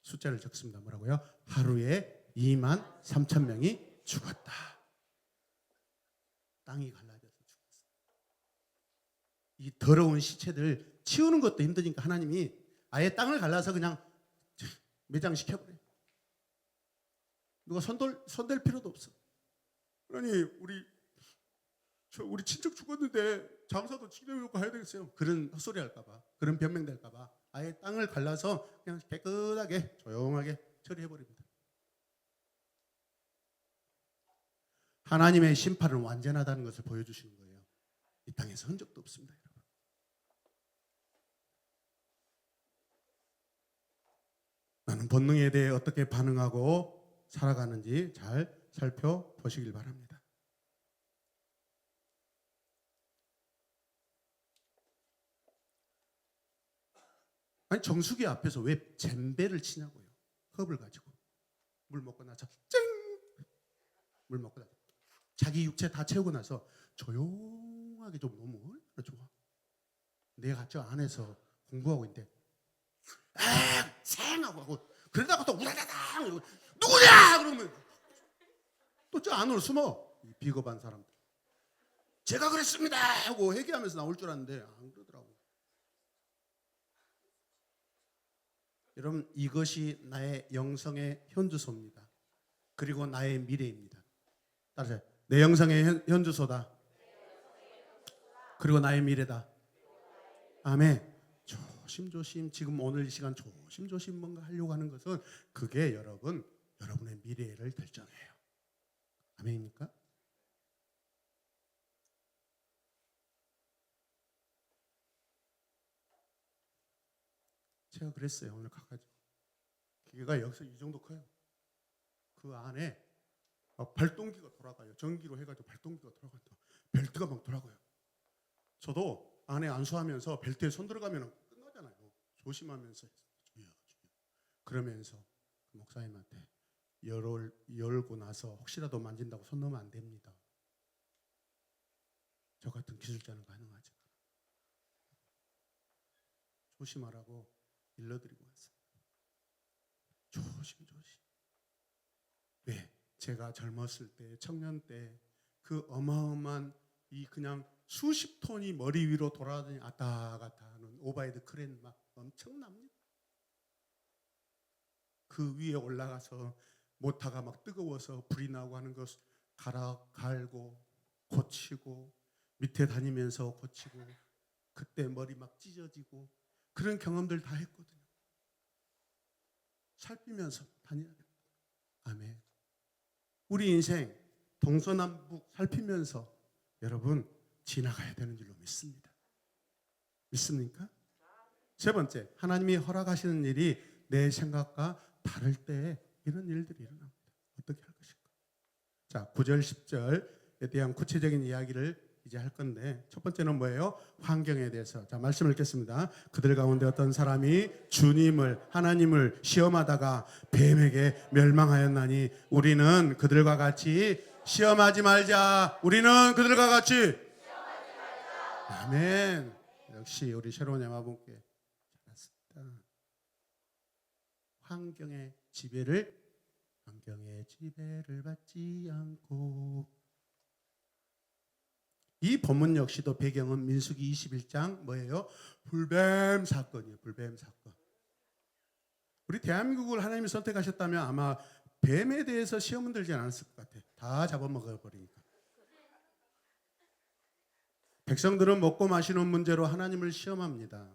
숫자를 적습니다. 뭐라고요? 하루에 23,000명이 죽었다. 땅이 갈라져서 죽었어. 이 더러운 시체들 치우는 것도 힘드니까 하나님이 아예 땅을 갈라서 그냥 매장시켜버려요. 누가 손댈 필요도 없어. 아니 우리 친척 죽었는데 장사도 지내려고 해야 되겠어요. 그런 헛소리 할까봐, 그런 변명될까봐 아예 땅을 갈라서 그냥 깨끗하게 조용하게 처리해버립니다. 하나님의 심판은 완전하다는 것을 보여주시는 거예요. 이 땅에서 흔적도 없습니다, 여러분. 나는 본능에 대해 어떻게 반응하고 살아가는지 잘 살펴보시길 바랍니다. 아니 정수기 앞에서 왜 젬베를 치냐고요. 컵을 가지고 물 먹고 나서 물 먹고 나서 자기 육체 다 채우고 나서 조용하게 좀 놓으면 얼마나 좋아. 내가 저 안에서 공부하고 있는데 생하고 그러다가 또 우다다당 누구냐 그러면 또 저 안으로 숨어. 이 비겁한 사람들. 제가 그랬습니다 하고 회개하면서 나올 줄 알았는데 안 그러더라고. 여러분 이것이 나의 영성의 현주소입니다. 그리고 나의 미래입니다. 따라서 내 영성의 현주소다. 그리고 나의 미래다. 아멘. 조심조심 지금 오늘 이 시간 조심조심 뭔가 하려고 하는 것은 그게 여러분의 미래를 결정해요. 아멘입니까? 제가 그랬어요. 오늘 가가지고 기계가 여기서 이 정도 커요. 그 안에 발동기가 돌아가요. 전기로 해가지고 발동기가 돌아가요. 벨트가 막 돌아가요. 저도 안에 안수하면서 벨트에 손 들어가면 끝나잖아요. 조심하면서 주여. 그러면서 그 목사님한테 열고 나서 혹시라도 만진다고 손 넣으면 안 됩니다. 저 같은 기술자는 가능하지. 조심하라고 일러드리고 왔어요. 조심. 왜? 제가 젊었을 때, 청년 때 그 어마어마한 이 그냥 수십 톤이 머리 위로 돌아다니 왔다 갔다 하는 오바이드 크레인 막 엄청납니다. 그 위에 올라가서 모터가 막 뜨거워서 불이 나고 하는 것 갈고 고치고 밑에 다니면서 고치고 그때 머리 막 찢어지고 그런 경험들 다 했거든요. 살피면서 다녀야겠다. 아멘. 우리 인생 동서남북 살피면서 여러분 지나가야 되는 줄로 믿습니다. 믿습니까? 세 번째, 하나님이 허락하시는 일이 내 생각과 다를 때 이런 일들이 일어납니다. 어떻게 할 것인가? 자, 9절 10절에 대한 구체적인 이야기를 이제 할 건데 첫 번째는 뭐예요? 환경에 대해서. 자, 말씀을 읽겠습니다. 그들 가운데 어떤 사람이 하나님을 시험하다가 뱀에게 멸망하였나니 우리는 그들과 같이 시험하지 말자. 우리는 그들과 같이 시험하지 말자. 아멘. 역시 우리 새로운 야마분께 잘했습니다. 환경의 지배를 받지 않고. 이 본문 역시도 배경은 민수기 21장 뭐예요? 불뱀 사건이에요. 불뱀 사건. 우리 대한민국을 하나님이 선택하셨다면 아마 뱀에 대해서 시험은 들지 않았을 것 같아요. 다 잡아먹어버리니까. 백성들은 먹고 마시는 문제로 하나님을 시험합니다.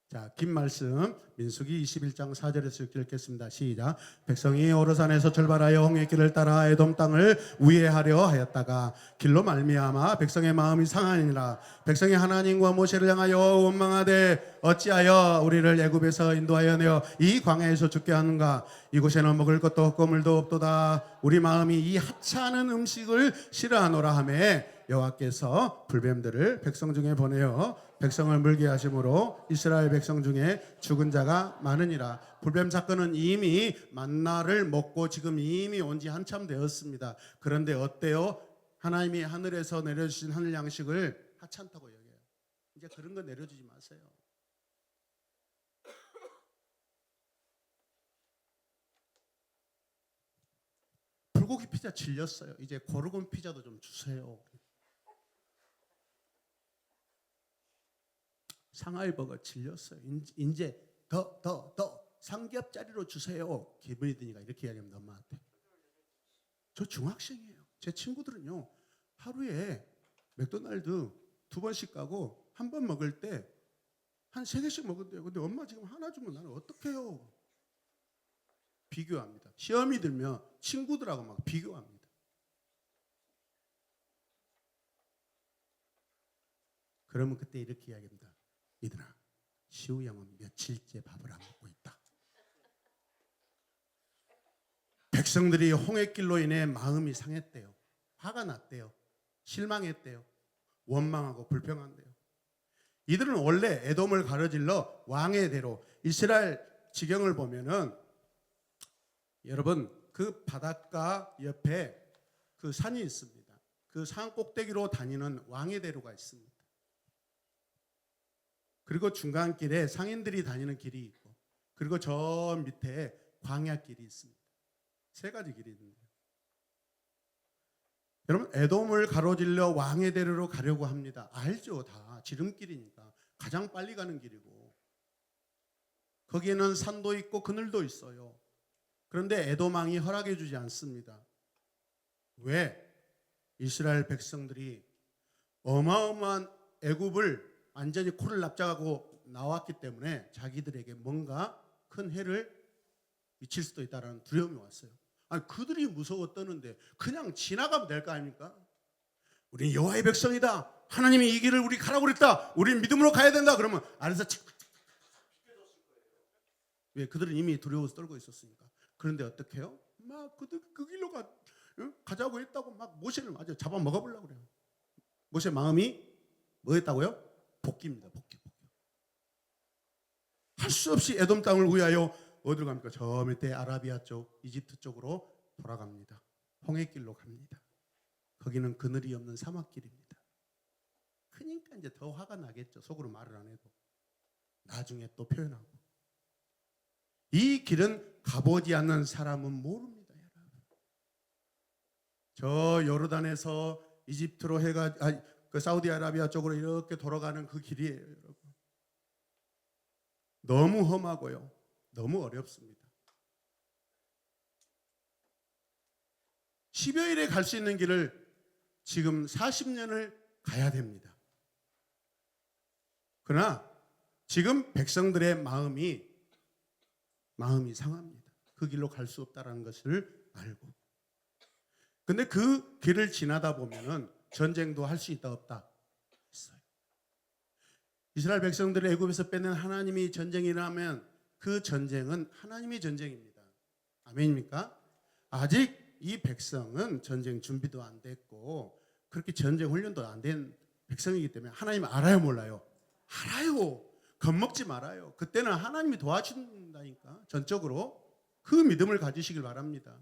자, 긴 말씀 민수기 21장 4절에서 읽겠습니다. 시작. 백성이 오르산에서 출발하여 홍해길을 따라 에돔 땅을 우회하려 하였다가 길로 말미암아 백성의 마음이 상하니라. 백성이 하나님과 모세를 향하여 원망하되 어찌하여 우리를 애굽에서 인도하여 내어 이 광야에서 죽게 하는가. 이곳에는 먹을 것도 없고 물도 없도다. 우리 마음이 이 하찮은 음식을 싫어하노라 하며 여호와께서 불뱀들을 백성 중에 보내어 백성을 물게 하심으로 이스라엘 백성 중에 죽은 자가 많으니라. 불뱀 사건은 이미 만나를 먹고 지금 이미 온 지 한참 되었습니다. 그런데 어때요? 하나님이 하늘에서 내려주신 하늘 양식을 하찮다고 여겨요. 이제 그런 거 내려주지 마세요. 불고기 피자 질렸어요. 이제 고르곤 피자도 좀 주세요. 상하이 버거 질렸어요. 이제 더 삼겹살이로 주세요. 기분이 드니까 이렇게 이야기합니다. 엄마한테. 저 중학생이에요. 제 친구들은요, 하루에 맥도날드 2번씩 가고 한 번 먹을 때 한 3개씩 먹은대요. 근데 엄마 지금 하나 주면 나는 어떡해요? 비교합니다. 시험이 들면 친구들하고 막 비교합니다. 그러면 그때 이렇게 이야기합니다. 얘들아, 시우 형은 며칠째 밥을 안 먹고 있다. 백성들이 홍해길로 인해 마음이 상했대요. 화가 났대요. 실망했대요. 원망하고 불평한대요. 이들은 원래 에돔을 가로질러 왕의 대로 이스라엘 지경을 보면은 여러분 그 바닷가 옆에 그 산이 있습니다. 그 산 꼭대기로 다니는 왕의 대로가 있습니다. 그리고 중간길에 상인들이 다니는 길이 있고, 그리고 저 밑에 광야길이 있습니다. 3가지 길이 있는데, 여러분 에돔을 가로질러 왕의 대로로 가려고 합니다. 알죠? 다 지름길이니까 가장 빨리 가는 길이고, 거기에는 산도 있고 그늘도 있어요. 그런데 에돔 왕이 허락해 주지 않습니다. 왜? 이스라엘 백성들이 어마어마한 애굽을 완전히 코를 납작하고 나왔기 때문에 자기들에게 뭔가 큰 해를 미칠 수도 있다는 두려움이 왔어요. 아니, 그들이 무서워 떠는데 그냥 지나가면 될 거 아닙니까? 우린 여호와의 백성이다. 하나님이 이 길을 우리 가라고 그랬다. 우린 믿음으로 가야 된다. 그러면 안에서 왜? 그들은 이미 두려워서 떨고 있었으니까. 그런데 어떻게 해요? 막 그들 그 길로 가자고 했다고 막 모세를 맞아 잡아 먹어보려고 그래요. 모세 마음이 뭐였다고요? 복귀입니다. 복귀. 할 수 없이 에돔 땅을 우회하여 어디로 갑니까? 저 밑에 아라비아 쪽, 이집트 쪽으로 돌아갑니다. 홍해길로 갑니다. 거기는 그늘이 없는 사막길입니다. 그러니까 이제 더 화가 나겠죠. 속으로 말을 안 해도. 나중에 또 표현하고. 이 길은 가보지 않는 사람은 모릅니다. 여러분. 저 요르단에서 이집트로 해가 그 사우디아라비아 쪽으로 이렇게 돌아가는 그 길이에요. 여러분. 너무 험하고요. 너무 어렵습니다. 10여일에 갈 수 있는 길을 지금 40년을 가야 됩니다. 그러나 지금 백성들의 마음이 상합니다. 그 길로 갈 수 없다는 것을 알고. 근데 그 길을 지나다 보면은 전쟁도 할 수 있다 없다 있어요. 이스라엘 백성들을 애굽에서 빼낸 하나님이 전쟁이 일어나면 그 전쟁은 하나님의 전쟁입니다. 아멘입니까? 아직 이 백성은 전쟁 준비도 안 됐고 그렇게 전쟁 훈련도 안 된 백성이기 때문에 하나님 알아요 몰라요? 알아요. 겁먹지 말아요. 그때는 하나님이 도와준다니까. 전적으로 그 믿음을 가지시길 바랍니다.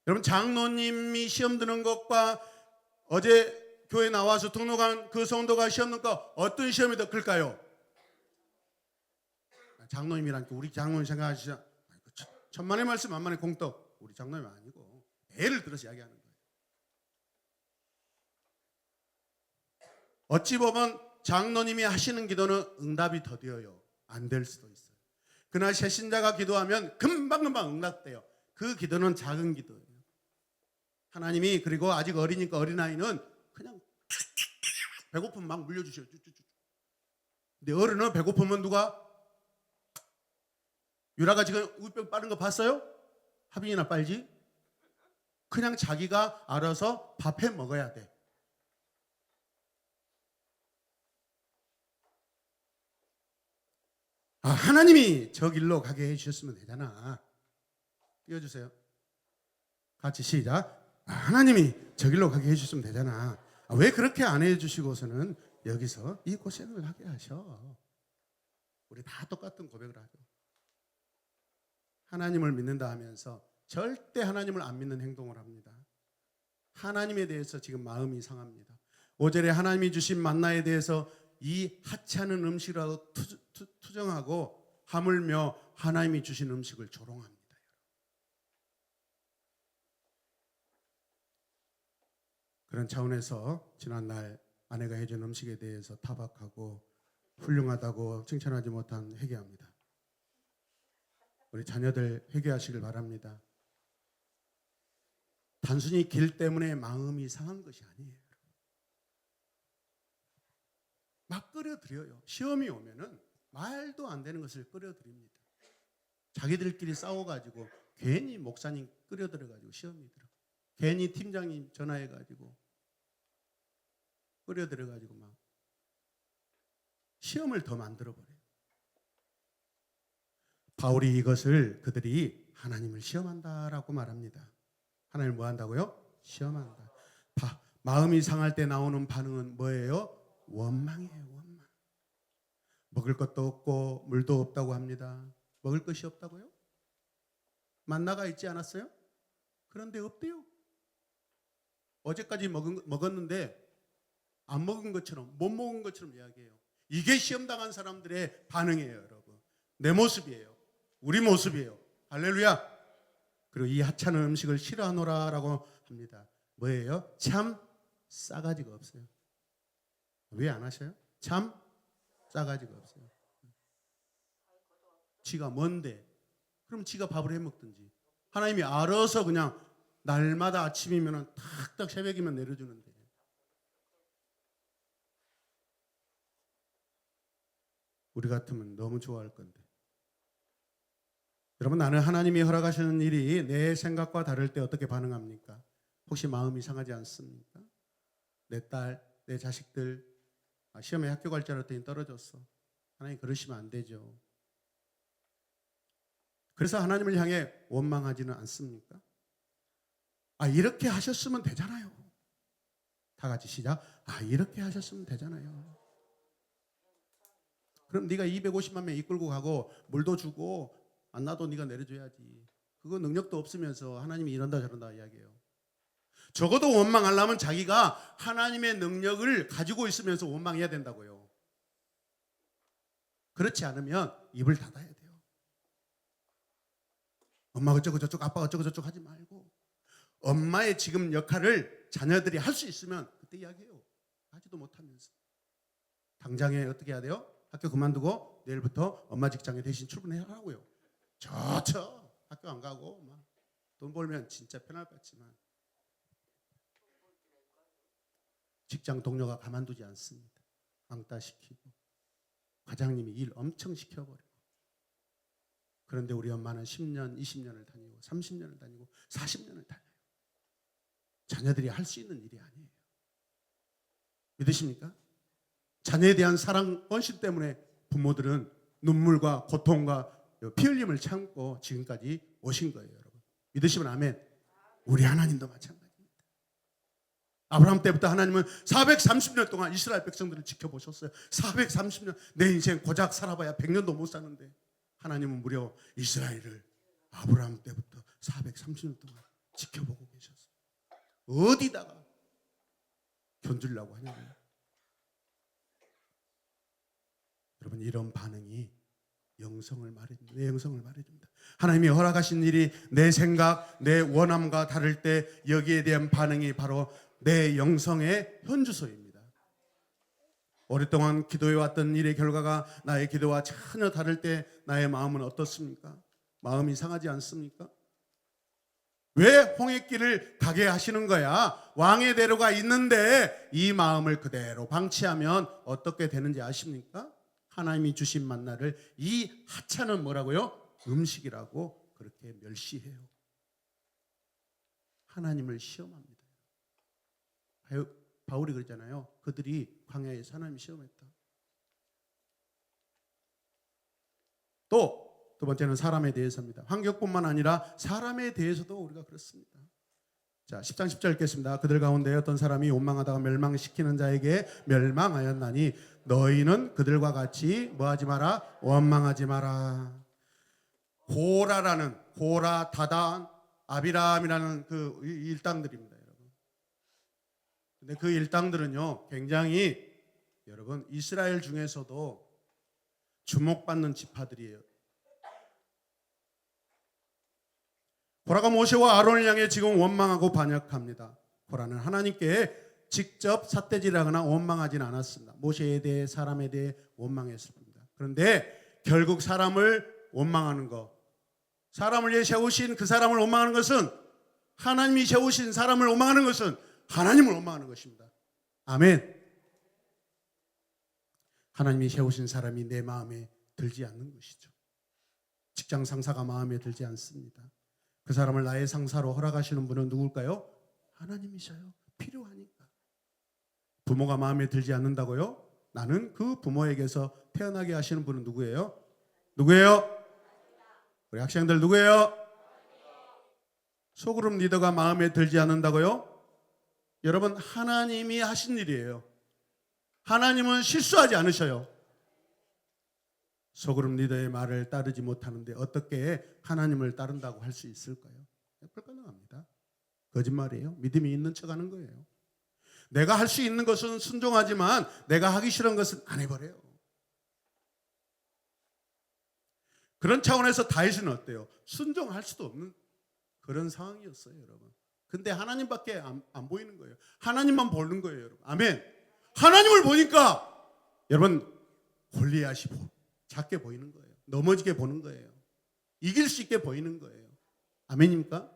여러분 장로님이 시험 드는 것과 어제 교회 나와서 등록한 그 성도가 시험 드는 거 어떤 시험이 더 클까요? 장로님이라니까 우리 장로님 생각하시죠? 천만의 말씀 만만의 공덕. 우리 장로님 아니고 예를 들어서 이야기하는 거예요. 어찌 보면 장로님이 하시는 기도는 응답이 더뎌요. 안 될 수도 있어요. 그러나 새신자가 기도하면 금방금방 응답돼요. 그 기도는 작은 기도예요. 하나님이 그리고 아직 어리니까 어린아이는 그냥 배고프면 막 물려주셔요. 쭉쭉쭉. 근데 어른은 배고프면 누가? 유라가 지금 우유병 빠른 거 봤어요? 하빈이나 빨지? 그냥 자기가 알아서 밥해 먹어야 돼. 아, 하나님이 저 길로 가게 해주셨으면 되잖아. 띄워주세요. 같이 시작. 아, 하나님이 저 길로 가게 해주셨으면 되잖아. 아, 왜 그렇게 안 해주시고서는 여기서 이 고생을 하게 하셔? 우리 다 똑같은 고백을 하죠. 하나님을 믿는다 하면서 절대 하나님을 안 믿는 행동을 합니다. 하나님에 대해서 지금 마음이 상합니다. 5절에 하나님이 주신 만나에 대해서 이 하찮은 음식이라도 투정하고 하물며 하나님이 주신 음식을 조롱합니다. 그런 차원에서 지난날 아내가 해준 음식에 대해서 타박하고 훌륭하다고 칭찬하지 못한 회개합니다. 우리 자녀들 회개하시길 바랍니다. 단순히 길 때문에 마음이 상한 것이 아니에요. 막 끌어들여요. 시험이 오면은 말도 안 되는 것을 끌어들입니다. 자기들끼리 싸워가지고 괜히 목사님 끌어들여가지고 시험이 들어. 괜히 팀장님 전화해가지고 끌어들여가지고 막 시험을 더 만들어버려요. 바울이 이것을 그들이 하나님을 시험한다라고 말합니다. 하나님을 뭐 한다고요? 시험한다. 마음이 상할 때 나오는 반응은 뭐예요? 원망이에요. 원망. 먹을 것도 없고 물도 없다고 합니다. 먹을 것이 없다고요? 만나가 있지 않았어요? 그런데 없대요. 어제까지 먹었는데 안 먹은 것처럼 못 먹은 것처럼 이야기해요. 이게 시험당한 사람들의 반응이에요. 여러분. 내 모습이에요. 우리 모습이에요. 할렐루야. 그리고 이 하찮은 음식을 싫어하노라라고 합니다. 뭐예요? 참 싸가지가 없어요. 왜 안 하셔요? 참 싸가지가 없어요. 지가 뭔데? 그럼 지가 밥을 해 먹든지. 하나님이 알아서 그냥 날마다 아침이면 탁탁 새벽이면 내려주는데. 우리 같으면 너무 좋아할 건데. 여러분, 나는 하나님이 허락하시는 일이 내 생각과 다를 때 어떻게 반응합니까? 혹시 마음이 상하지 않습니까? 내 딸, 내 자식들 시험에 학교 갈 줄 알았더니 떨어졌어. 하나님 그러시면 안 되죠. 그래서 하나님을 향해 원망하지는 않습니까? 아, 이렇게 하셨으면 되잖아요. 다 같이 시작. 아, 이렇게 하셨으면 되잖아요. 그럼 네가 250만 명 이끌고 가고 물도 주고 안 놔도 네가 내려줘야지. 그거 능력도 없으면서 하나님이 이런다 저런다 이야기해요. 적어도 원망하려면 자기가 하나님의 능력을 가지고 있으면서 원망해야 된다고요. 그렇지 않으면 입을 닫아야 돼요. 엄마 어쩌고 저쩌고 아빠 어쩌고 저쩌고 하지 말고 엄마의 지금 역할을 자녀들이 할 수 있으면 그때 이야기해요. 하지도 못하면서. 당장에 어떻게 해야 돼요? 학교 그만두고 내일부터 엄마 직장에 대신 출근하라고요. 좋죠. 학교 안 가고 막 돈 벌면 진짜 편할 것 같지만 직장 동료가 가만두지 않습니다. 왕따시키고 과장님이 일 엄청 시켜버리고. 그런데 우리 엄마는 10년, 20년을 다니고 30년을 다니고 40년을 다녀요. 자녀들이 할 수 있는 일이 아니에요. 믿으십니까? 자녀에 대한 사랑, 헌신 때문에 부모들은 눈물과 고통과 피 흘림을 참고 지금까지 오신 거예요. 여러분. 믿으시면 아멘. 우리 하나님도 마찬가지입니다. 아브라함 때부터 하나님은 430년 동안 이스라엘 백성들을 지켜보셨어요. 430년. 내 인생 고작 살아봐야 100년도 못 사는데 하나님은 무려 이스라엘을 아브라함 때부터 430년 동안 지켜보고 계셨어요. 어디다가 견주려고 하냐고요. 여러분, 이런 반응이 영성을 말해줍니다. 내 영성을 말해줍니다. 하나님이 허락하신 일이 내 생각, 내 원함과 다를 때 여기에 대한 반응이 바로 내 영성의 현주소입니다. 오랫동안 기도해왔던 일의 결과가 나의 기도와 전혀 다를 때 나의 마음은 어떻습니까? 마음이 상하지 않습니까? 왜 홍해길을 가게 하시는 거야? 왕의 대로가 있는데 이 마음을 그대로 방치하면 어떻게 되는지 아십니까? 하나님이 주신 만나를 이 하찮은 뭐라고요? 음식이라고 그렇게 멸시해요. 하나님을 시험합니다. 바울이 그랬잖아요. 그들이 광야에서 하나님 시험했다. 또 두 번째는 사람에 대해서입니다. 환경뿐만 아니라 사람에 대해서도 우리가 그렇습니다. 자, 10장 10절 읽겠습니다. 그들 가운데 어떤 사람이 원망하다가 멸망시키는 자에게 멸망하였나니 너희는 그들과 같이 뭐하지 마라? 원망하지 마라. 고라, 다단, 아비람이라는 그 일당들입니다, 여러분. 근데 그 일당들은요, 굉장히 여러분 이스라엘 중에서도 주목받는 지파들이에요. 고라가 모세와 아론을 향해 지금 원망하고 반역합니다. 고라는 하나님께 직접 삿대질하거나 원망하지는 않았습니다. 모세에 대해 사람에 대해 원망했을 겁니다. 그런데 결국 사람을 원망하는 것, 사람을 위해 세우신 그 사람을 원망하는 것은, 하나님이 세우신 사람을 원망하는 것은 하나님을 원망하는 것입니다. 아멘. 하나님이 세우신 사람이 내 마음에 들지 않는 것이죠. 직장 상사가 마음에 들지 않습니다. 그 사람을 나의 상사로 허락하시는 분은 누굴까요? 하나님이셔요. 필요하니까. 부모가 마음에 들지 않는다고요? 나는 그 부모에게서 태어나게 하시는 분은 누구예요? 누구예요? 우리 학생들 누구예요? 소그룹 리더가 마음에 들지 않는다고요? 여러분, 하나님이 하신 일이에요. 하나님은 실수하지 않으셔요. 소그룹 리더의 말을 따르지 못하는데 어떻게 하나님을 따른다고 할 수 있을까요? 불가능합니다. 거짓말이에요. 믿음이 있는 척하는 거예요. 내가 할 수 있는 것은 순종하지만 내가 하기 싫은 것은 안 해버려요. 그런 차원에서 다윗은 어때요? 순종할 수도 없는 그런 상황이었어요, 여러분. 근데 하나님밖에 안 보이는 거예요. 하나님만 보는 거예요, 여러분. 아멘. 하나님을 보니까 여러분 골리앗이 작게 보이는 거예요. 넘어지게 보는 거예요. 이길 수 있게 보이는 거예요. 아멘입니까?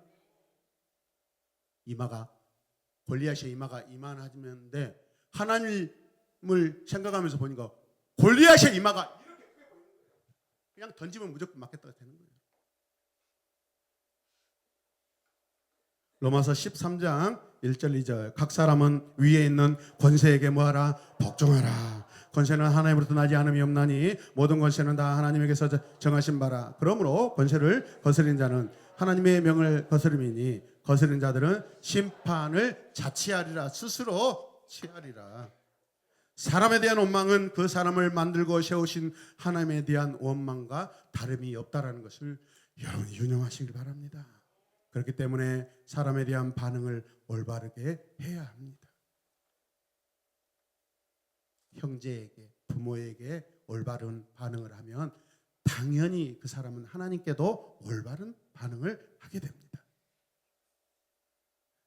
골리앗의 이마가 이만하지만데 하나님을 생각하면서 보니까 골리앗의 이마가 이렇게 그냥 던지면 무조건 맞겠다가 되는 거예요. 로마서 13장 1절 2절 각 사람은 위에 있는 권세에게 뭐하라? 복종하라. 권세는 하나님으로부터 나지 않음이 없나니 모든 권세는 다 하나님에게서 정하신 바라. 그러므로 권세를 거스린 자는 하나님의 명을 거스름이니 거스린 자들은 심판을 자취하리라. 스스로 취하리라. 사람에 대한 원망은 그 사람을 만들고 세우신 하나님에 대한 원망과 다름이 없다라는 것을 여러분 유념하시길 바랍니다. 그렇기 때문에 사람에 대한 반응을 올바르게 해야 합니다. 형제에게, 부모에게 올바른 반응을 하면 당연히 그 사람은 하나님께도 올바른 반응을 하게 됩니다.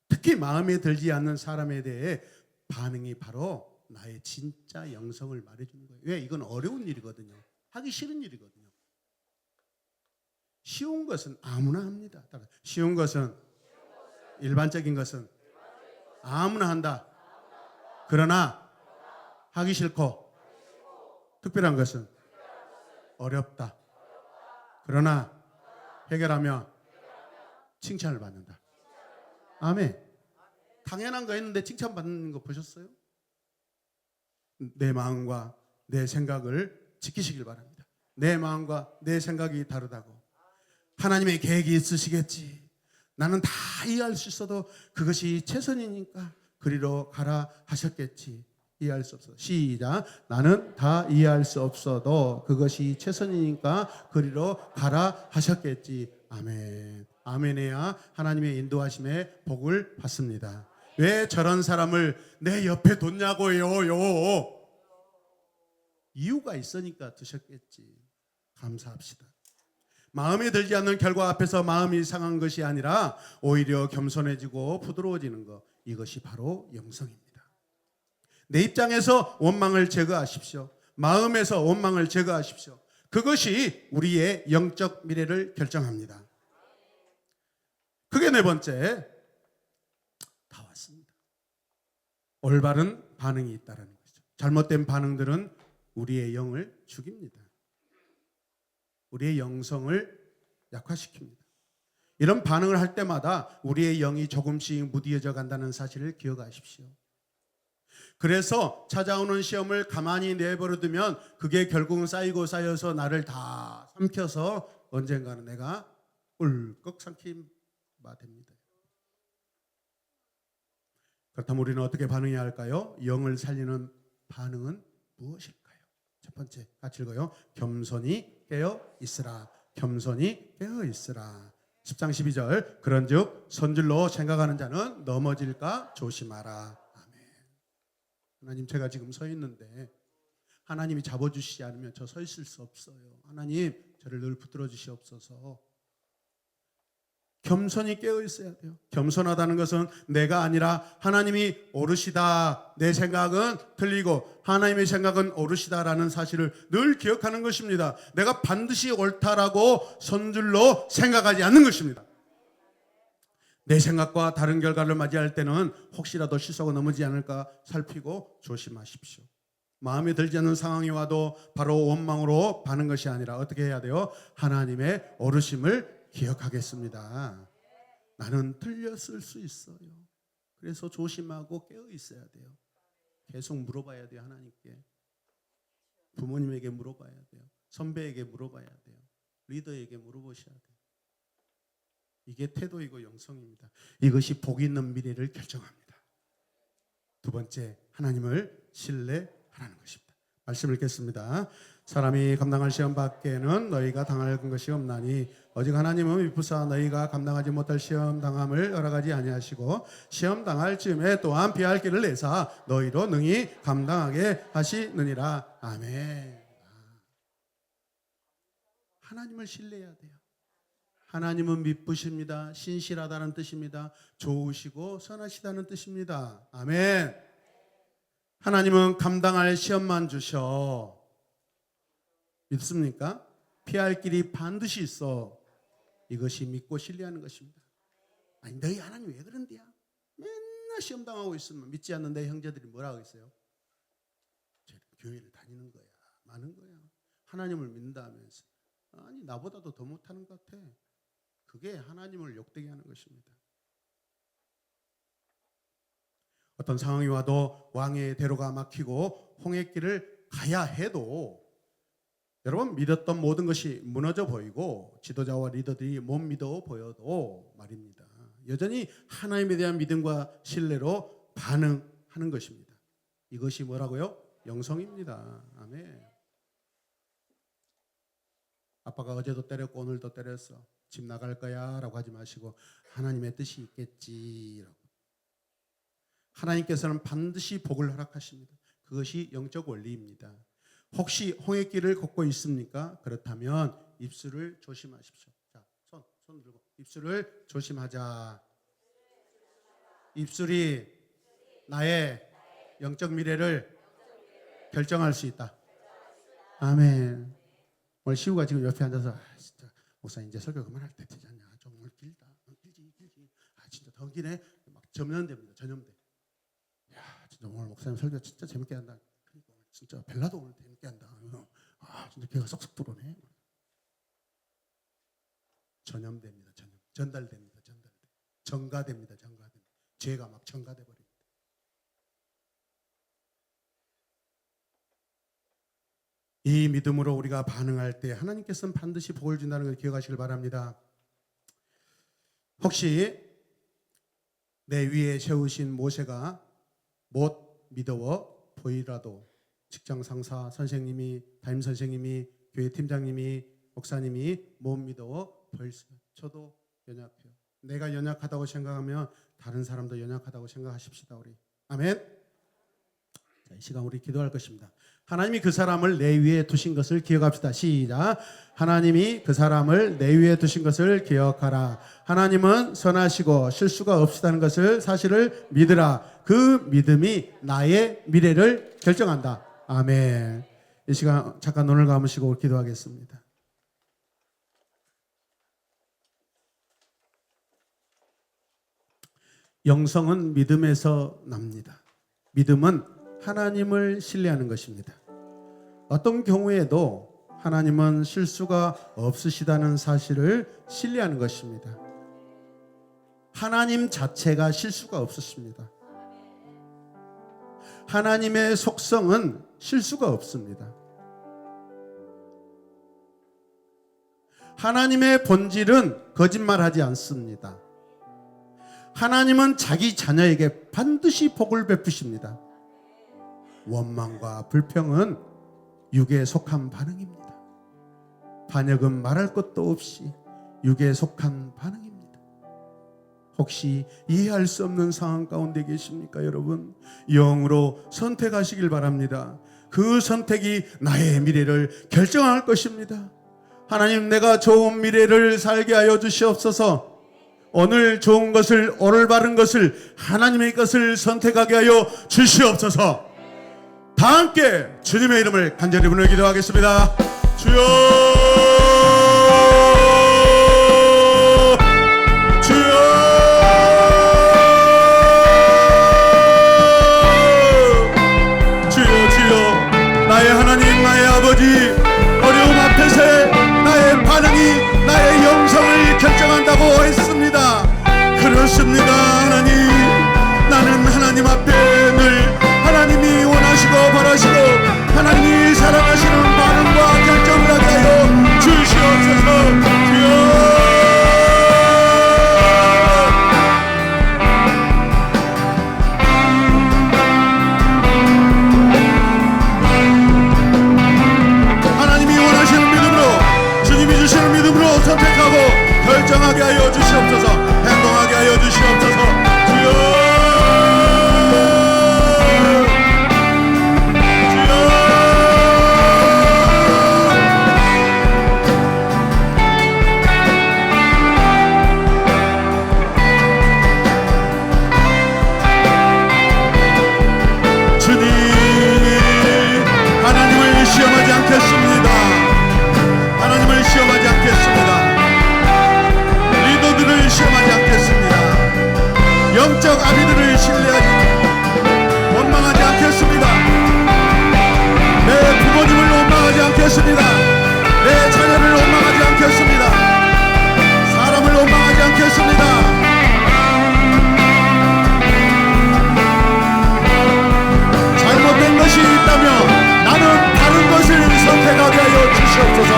특히 마음에 들지 않는 사람에 대해 반응이 바로 나의 진짜 영성을 말해주는 거예요. 왜? 이건 어려운 일이거든요. 하기 싫은 일이거든요. 쉬운 것은 아무나 합니다. 쉬운 것은, 일반적인 것은 아무나 한다. 그러나 하기 싫고 특별한 것은 어렵다. 그러나 해결하면 칭찬을 받는다. 아멘. 당연한 거 했는데 칭찬받는 거 보셨어요? 내 마음과 내 생각을 지키시길 바랍니다. 내 마음과 내 생각이 다르다고. 하나님의 계획이 있으시겠지. 나는 다 이해할 수 있어도 그것이 최선이니까 그리로 가라 하셨겠지. 이해할 수 없어. 시작. 나는 다 이해할 수 없어도 그것이 최선이니까 그리로 가라 하셨겠지. 아멘. 아멘해야 하나님의 인도하심에 복을 받습니다. 왜 저런 사람을 내 옆에 뒀냐고요. 이유가 있으니까 두셨겠지. 감사합시다. 마음에 들지 않는 결과 앞에서 마음이 상한 것이 아니라 오히려 겸손해지고 부드러워지는 것, 이것이 바로 영성입니다. 내 입장에서 원망을 제거하십시오. 마음에서 원망을 제거하십시오. 그것이 우리의 영적 미래를 결정합니다. 그게 네 번째, 다 왔습니다. 올바른 반응이 있다는 거죠. 잘못된 반응들은 우리의 영을 죽입니다. 우리의 영성을 약화시킵니다. 이런 반응을 할 때마다 우리의 영이 조금씩 무디어져 간다는 사실을 기억하십시오. 그래서 찾아오는 시험을 가만히 내버려두면 그게 결국은 쌓이고 쌓여서 나를 다 삼켜서 언젠가는 내가 울컥 삼키게 됩니다. 그렇다면 우리는 어떻게 반응해야 할까요? 영을 살리는 반응은 무엇일까요? 첫 번째, 같이 읽어요. 겸손히 깨어 있으라. 겸손히 깨어 있으라. 10장 12절. 그런즉 선줄로 생각하는 자는 넘어질까 조심하라. 아멘. 하나님, 제가 지금 서 있는데 하나님이 잡아주시지 않으면 저 서 있을 수 없어요. 하나님, 저를 늘 붙들어 주시옵소서. 겸손히 깨어 있어야 돼요. 겸손하다는 것은 내가 아니라 하나님이 오르시다, 내 생각은 틀리고 하나님의 생각은 오르시다라는 사실을 늘 기억하는 것입니다. 내가 반드시 옳다라고 선줄로 생각하지 않는 것입니다. 내 생각과 다른 결과를 맞이할 때는 혹시라도 실수하고 넘어지지 않을까 살피고 조심하십시오. 마음에 들지 않는 상황이 와도 바로 원망으로 반는 것이 아니라 어떻게 해야 돼요? 하나님의 오르심을 기억하겠습니다. 나는 틀렸을 수 있어요. 그래서 조심하고 깨어 있어야 돼요. 계속 물어봐야 돼요. 하나님께. 부모님에게 물어봐야 돼요. 선배에게 물어봐야 돼요. 리더에게 물어보셔야 돼요. 이게 태도이고 영성입니다. 이것이 복 있는 미래를 결정합니다. 두 번째, 하나님을 신뢰하라는 것입니다. 말씀 읽겠습니다. 사람이 감당할 시험 밖에는 너희가 당할 것이 없나니 오직 하나님은 미쁘사 너희가 감당하지 못할 시험 당함을 허락하지 아니하시고 시험 당할 즈음에 또한 피할 길을 내사 너희로 능히 감당하게 하시느니라. 아멘. 하나님을 신뢰해야 돼요. 하나님은 미쁘십니다. 신실하다는 뜻입니다. 좋으시고 선하시다는 뜻입니다. 아멘. 하나님은 감당할 시험만 주셔. 믿습니까? 피할 길이 반드시 있어. 이것이 믿고 신뢰하는 것입니다. 아니, 너희 하나님 왜 그런데야? 맨날 시험 당하고 있으면 믿지 않는 내 형제들이 뭐라고 했어요? 쟤는 교회를 다니는 거야, 많은 거야. 하나님을 믿는다 하면서 아니, 나보다도 더 못하는 것 같아. 그게 하나님을 욕되게 하는 것입니다. 어떤 상황이 와도 왕의 대로가 막히고 홍해길을 가야 해도 여러분, 믿었던 모든 것이 무너져 보이고 지도자와 리더들이 못 믿어 보여도 말입니다. 여전히 하나님에 대한 믿음과 신뢰로 반응하는 것입니다. 이것이 뭐라고요? 영성입니다. 아멘. 아빠가 어제도 때렸고 오늘도 때렸어. 집 나갈 거야 라고 하지 마시고 하나님의 뜻이 있겠지 라고. 하나님께서는 반드시 복을 허락하십니다. 그것이 영적 원리입니다. 혹시 홍해길을 걷고 있습니까? 그렇다면 입술을 조심하십시오. 자, 손 들고 입술을 조심하자. 입술이 나의 영적 미래를 결정할 수 있다. 아멘. 오늘 시우가 지금 옆에 앉아서 진짜 목사님 이제 설교 그만할 때 되지 않냐? 좀 오늘 길다. 길지. 진짜 더 기네. 막 전염됩니다. 전염돼. 야, 진짜 오늘 목사님 설교 진짜 재밌게 한다. 진짜 벨라도 오늘 재밌게 한다. 진짜 걔가 쏙쏙 들어오네. 전염됩니다. 전달됩니다. 전가됩니다. 죄가 막 전가돼 버립니다. 이 믿음으로 우리가 반응할 때 하나님께서는 반드시 복을 준다는 걸 기억하시길 바랍니다. 혹시 내 위에 세우신 모세가 못 믿어 보이라도 직장 상사, 선생님이, 담임 선생님이, 교회 팀장님이, 목사님이 못 믿어 보였어요. 저도 연약해요. 내가 연약하다고 생각하면 다른 사람도 연약하다고 생각하십시다. 우리 아멘. 자, 이 시간 우리 기도할 것입니다. 하나님이 그 사람을 내 위에 두신 것을 기억합시다. 시작. 하나님이 그 사람을 내 위에 두신 것을 기억하라. 하나님은 선하시고 실수가 없으다는 것을 사실을 믿으라. 그 믿음이 나의 미래를 결정한다. 아멘. 이 시간 잠깐 눈을 감으시고 기도하겠습니다. 영성은 믿음에서 납니다. 믿음은 하나님을 신뢰하는 것입니다. 어떤 경우에도 하나님은 실수가 없으시다는 사실을 신뢰하는 것입니다. 하나님 자체가 실수가 없으십니다. 하나님의 속성은 실수가 없습니다. 하나님의 본질은 거짓말하지 않습니다. 하나님은 자기 자녀에게 반드시 복을 베푸십니다. 원망과 불평은 육에 속한 반응입니다. 반역은 말할 것도 없이 육에 속한 반응입니다. 혹시 이해할 수 없는 상황 가운데 계십니까, 여러분? 영으로 선택하시길 바랍니다. 그 선택이 나의 미래를 결정할 것입니다. 하나님, 내가 좋은 미래를 살게 하여 주시옵소서. 오늘 좋은 것을, 올바른 것을, 하나님의 것을 선택하게 하여 주시옵소서. 다 함께 주님의 이름을 간절히 부르며 기도하겠습니다. 주여, 주여, 주여, 주여. 나의 하나님, 나의 아버지, 어려움 앞에서 나의 반응이 나의 영성을 결정한다고 했습니다. 그렇습니다. 하나님, 나는 하나님 앞에 늘 하나님이 원하시고 바라시고 하나님이 사랑하시는 반응과 결정을 하게 하여 주시옵소서. 주여, 하나님이 원하시는 믿음으로, 주님이 주시는 믿음으로 선택하고 결정하게 하여 주시옵소서. 행동하게 하여 주시옵소서. 주여, 시험하지 않겠습니다. 하나님을 시험하지 않겠습니다. 리더들을 시험하지 않겠습니다. 영적 아비들을 신뢰하지, 원망하지 않겠습니다. 내 부모님을 원망하지 않겠습니다. 내 자녀를 원망하지 않겠습니다. 사람을 원망하지 않겠습니다. 잘못된 것이 있다면 나는 다른 것을 선택하게 하여 주시옵소서.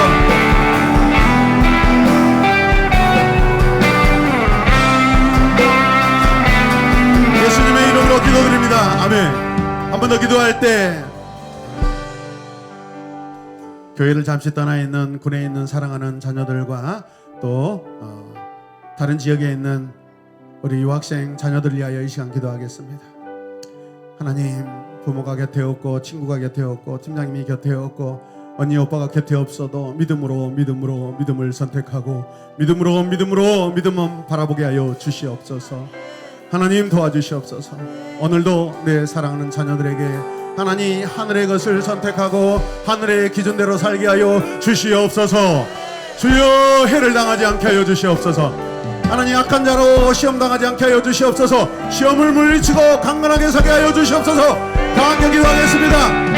예수님의 이름으로 기도드립니다. 아멘. 한 번 더 기도할 때 교회를 잠시 떠나 있는 군에 있는 사랑하는 자녀들과 또 다른 지역에 있는 우리 유학생 자녀들을 위하여 이 시간 기도하겠습니다. 하나님, 부모가 곁에 없고 친구가 곁에 없고 팀장님이 곁에 없고 언니 오빠가 곁에 없어도 믿음을 선택하고 믿음을 바라보게 하여 주시옵소서. 하나님, 도와주시옵소서. 오늘도 내 사랑하는 자녀들에게 하나님 하늘의 것을 선택하고 하늘의 기준대로 살게 하여 주시옵소서. 주여, 해를 당하지 않게 하여 주시옵소서. 하나님, 악한 자로 시험 당하지 않게 하여 주시옵소서. 시험을 물리치고 강건하게 서게 하여 주시옵소서. 다 함께 기도하겠습니다.